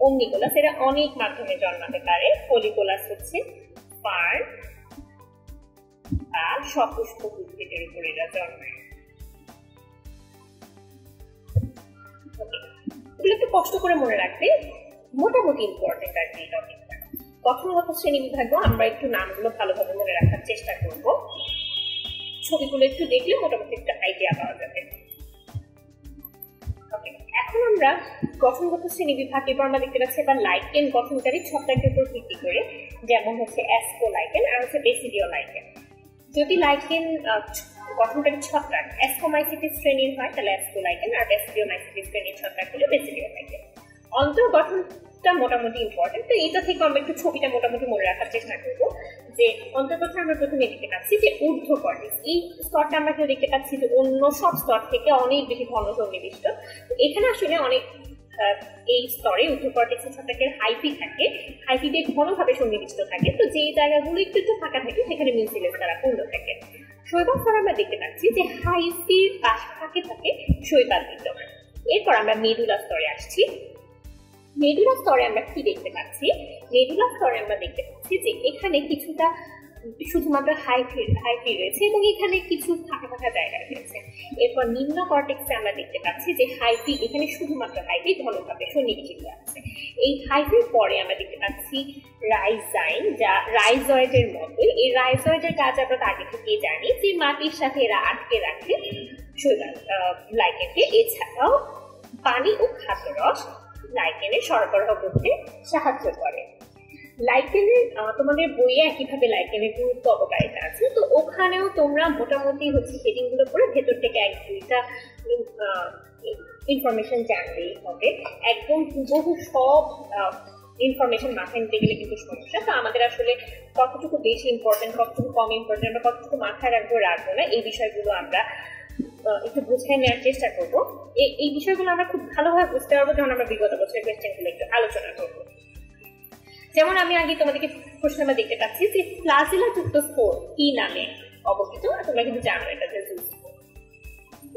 S1: ওমনিকুলাস এরা অনেক মাধ্যমে জন্মাতে পারে। ফলিকুলাস হচ্ছে ফার্ন বা সপুষ্পক উদ্ভিদের উপর এরা জন্মায়। এগুলো একটু কষ্ট করে মনে রাখবে, মোটামুটি ইম্পর্টেন্ট আর কি টপিকটা। গঠনগত শ্রেণী বিভাগও আমরা একটু নামগুলো ভালোভাবে মনে রাখার চেষ্টা করব। ছবিগুলো একটু দেখলে মোটামুটি একটা আইডিয়া পাওয়া যাবে। এখন আমরা গঠনগত শ্রেণী বিভাগ, এবার আমরা দেখতে পাচ্ছি এবার লাইকেন গঠনকারী ছত্রাকের উপর ভিত্তি করে, যেমন হচ্ছে অ্যাস্কোলাইকেন আর হচ্ছে বেসিডিওলাইকেন। যদি লাইকেন গঠনকারী ছত্রাক অ্যাস্কোমাইসিটিস শ্রেণীর হয় তাহলে অ্যাস্কোলাইকেন, আর বেসিডিওমাইসিটিস শ্রেণীর ছত্রাক হলো বেসিডিওলাইকেন। অন্তর্গঠনটা মোটামুটি ইম্পর্টেন্ট, তো এটা থেকে আমরা একটু ছবিটা মোটামুটি মনে রাখার চেষ্টা করবো। যে অন্তর্গঠন আমরা প্রথমে দেখতে পাচ্ছি যে ঊর্ধ্ব কর্টেক্স, এই স্তরটা আমরা কেউ দেখতে পাচ্ছি যে অন্য সব স্তর থেকে অনেক বেশি ঘন সন্নিবিষ্ট। এখানে আসলে অনেক এই স্তরে ঊর্ধ্ব কর্টেক্সের ছত্রাকের হাইফি থাকে, হাইফিতে ঘনভাবে সন্নিবিষ্ট থাকে, তো যে জায়গাগুলো একটু একটু ফাঁকা থাকে সেখানে মিউসিলেজ দ্বারা পূর্ণ থাকে। শৈবাল স্তর আমরা দেখতে পাচ্ছি যে হাইফির পাশে থাকে শৈবাল বিদ্যমান। এরপর আমরা মেডুলা স্তরে আসছি। মেডুলা স্তরে আমরা কি দেখতে পাচ্ছি? মেডুলা স্তরে আমরা দেখতে পাচ্ছি যে এখানে কিছুটা শুধুমাত্র হাইফি রয়েছে এবং এখানে কিছু ফাঁকা ফাঁকা জায়গা রয়েছে। এরপর নিম্ন কর্টেক্সে আমরা দেখতে পাচ্ছি যে হাইফি, এখানে শুধুমাত্র হাইফি ঘনভাবে সন্নিবেশিত আছে। এই হাইফির পরে আমরা দেখতে পাচ্ছি রাইজাইন, যা রাইজয়েডের মতোই। এই রাইজয়েডের কাজ আমরা আগে থেকেই জানি যে মাটির সাথে এরা আটকে রাখে শৈবাল লাইকেনকে। এছাড়াও পানি ও খাদ্যরস লাইকেনে সরবরাহ করতে সাহায্য করে। লাইকেনের তোমাদের বইয়ে একইভাবে লাইকেনের গুরুত্ব অবকারিতা আছে, তো ওখানেও তোমরা মোটামুটি হচ্ছে হেডিং গুলো করে ভেতর থেকে এক দুইটা ইনফরমেশন জানতেই হবে। একদম হুবহু সব ইনফরমেশন মাথায় নিতে গেলে কিন্তু সমস্যা। তো আমাদের আসলে কতটুকু বেশি ইম্পর্টেন্ট, কতটুকু কম ইম্পর্টেন্ট, আমরা কতটুকু মাথায় রাখবো না, এই বিষয়গুলো আমরা একটু বুঝে নেওয়ার চেষ্টা করবো। এই বিষয়গুলো আমরা খুব ভালোভাবে বুঝতে পারবো যখন আমরা বিগত বছরের কোয়েশ্চেনগুলো একটু আলোচনা করবো। যেমন আমি আগে তোমাদেরকে প্রশ্ন আমরা দেখতে পাচ্ছি যে ফ্লাজিলা যুক্ত স্পোর কি নামে অবস্থিত, তোমরা কিন্তু জানো এটা যে জুস।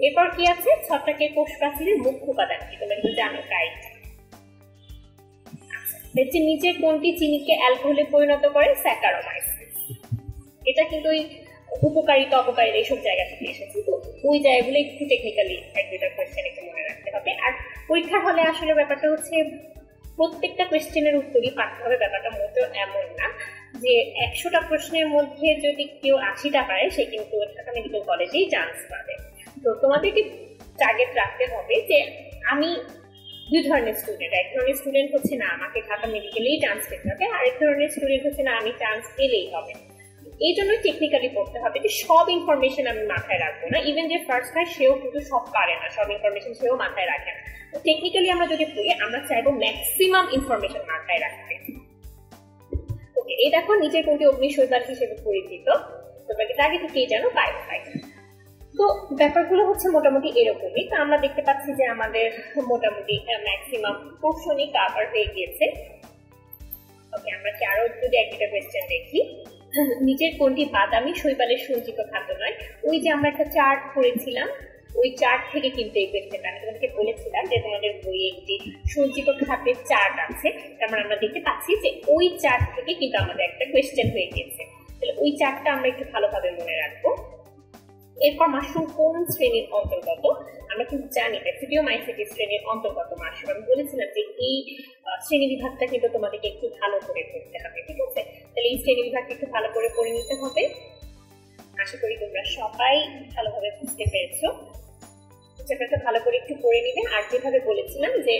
S1: এরপর কি আছে? ছত্রাকের কোষ প্রাচীরের মুখ্য উপাদান কি, তোমরা কিন্তু জানো কাইট। আচ্ছা, নিচের কোনটি চিনিকে অ্যালকোহলে পরিণত করে? স্যাকারোমাইসিস। এটা কিন্তু ওই উপকারিতা অপকারিতা এইসব জায়গা থেকে এসেছে, তো ওই জায়গাগুলো একটু টেকনিক্যালি এক দুইটা কোয়েশ্চেন একটু মনে রাখতে হবে। আর পরীক্ষার হলে আসলে ব্যাপারটা হচ্ছে প্রত্যেকটা কোয়েশ্চেনের উত্তরই পারতে হবে, ব্যাপারটা মোটেও এমন না যে 100টা প্রশ্নের মধ্যে যদি কেউ 80টা পারে সে কিন্তু ঢাকা মেডিকেল কলেজেই চান্স পাবে। তো তোমাদেরকে টার্গেট রাখতে হবে যে আমি দুই ধরনের স্টুডেন্ট, এক ধরনের স্টুডেন্ট হচ্ছে না আমাকে ঢাকা মেডিকেলেই চান্স পেতে হবে, আরেক ধরনের স্টুডেন্ট হচ্ছে না আমি চান্স পেলেই হবে। এই জন্য টেকনিক্যালি পড়তে হবে যে সব ইনফরমেশন আমি মাথায় রাখবো না, ইভেন যে ফার্স্ট হয় সেও কিন্তু সব পারে না, সব ইনফরমেশন সেও মাথায় রাখে না। তো টেকনিক্যালি আমরা যদি পড়ি আমরা চাইবো ম্যাক্সিমাম ইনফরমেশন মাথায় রাখতে। ওকে, এই দেখো নিচের কোনটি অগ্নি শৈবাল হিসেবে পরিচিত, তোমরা কিন্তু আগে থেকেই জানো বায়োফাইট। তো ব্যাপারগুলো হচ্ছে মোটামুটি এরকমই। তো আমরা দেখতে পাচ্ছি যে আমাদের মোটামুটি ম্যাক্সিমাম পোর্শনই কভার হয়ে গিয়েছে। ওকে, আমরা কি আরো যদি একটা কোয়েশ্চেন দেখি, নিচের কোনটি বাদামি শৈবালের সঞ্চিত খাদ্য নয়? ওই যে আমরা একটা চার্ট করেছিলাম, ওই চার্ট থেকে কিন্তু এই কোয়েশ্চেনটা আমি তোমাদেরকে বলেছিলাম যে তোমাদের বইয়ে একটি সঞ্চিত খাদ্যের চার্ট আছে, তার মানে আমরা দেখতে পাচ্ছি যে ওই চার্ট থেকে কিন্তু আমাদের একটা কোয়েশ্চেন হয়ে গেছে। তাহলে ওই চার্টটা আমরা একটু ভালোভাবে মনে রাখবো। এরপর মাশরুম কোন শ্রেণীর অন্তর্গত? আমরা কিন্তু জানি ব্যাসিডিওমাইসিটিস শ্রেণীর অন্তর্গত মাশরুম। আমি বলেছিলাম যে এই শ্রেণী বিভাগটা কিন্তু তোমাদেরকে একটু ভালো করে পড়তে হবে, ঠিক আছে? তাহলে এই শ্রেণী বিভাগটা একটু ভালো করে পড়ে নিতে হবে। আশা করি তোমরা সবাই ভালোভাবে বুঝতে পেরেছো। চ্যাপ্টারটা ভালো করে একটু পড়ে নিবে। আর যেভাবে বলেছিলাম যে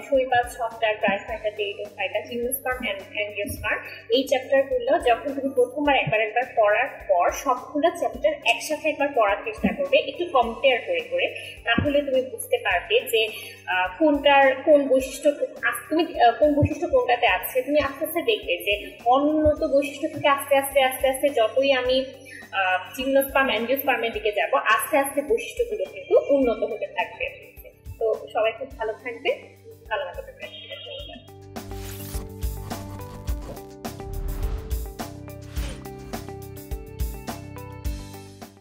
S1: শৈবাল, ছত্রাক, ব্রায়োফাইটা, টেরিডোফাইটা, জিমনোস্পার্ম, অ্যাঞ্জিওস্পার্ম, এই চ্যাপ্টারগুলো যখন তুমি প্রথমবার একবার পড়ার পর সবগুলো চ্যাপ্টার একসাথে একবার পড়ার চেষ্টা করবে, একটু কম্পেয়ার করে করে, তাহলে তুমি বুঝতে পারবে যে কোনটার কোন বৈশিষ্ট্য, তুমি কোন বৈশিষ্ট্য কোনটাতে আছে। তুমি আস্তে আস্তে দেখবে যে অনুন্নত বৈশিষ্ট্য থেকে আস্তে আস্তে আস্তে আস্তে যতই আমি জিমনোস্পার্ম, অ্যাঞ্জিওস্পার্মের দিকে যাব, আস্তে আস্তে বৈশিষ্ট্যগুলো কিন্তু উন্নত হতে থাকবে। তো সবাই খুব ভালো থাকবে, ভালো থাকবে।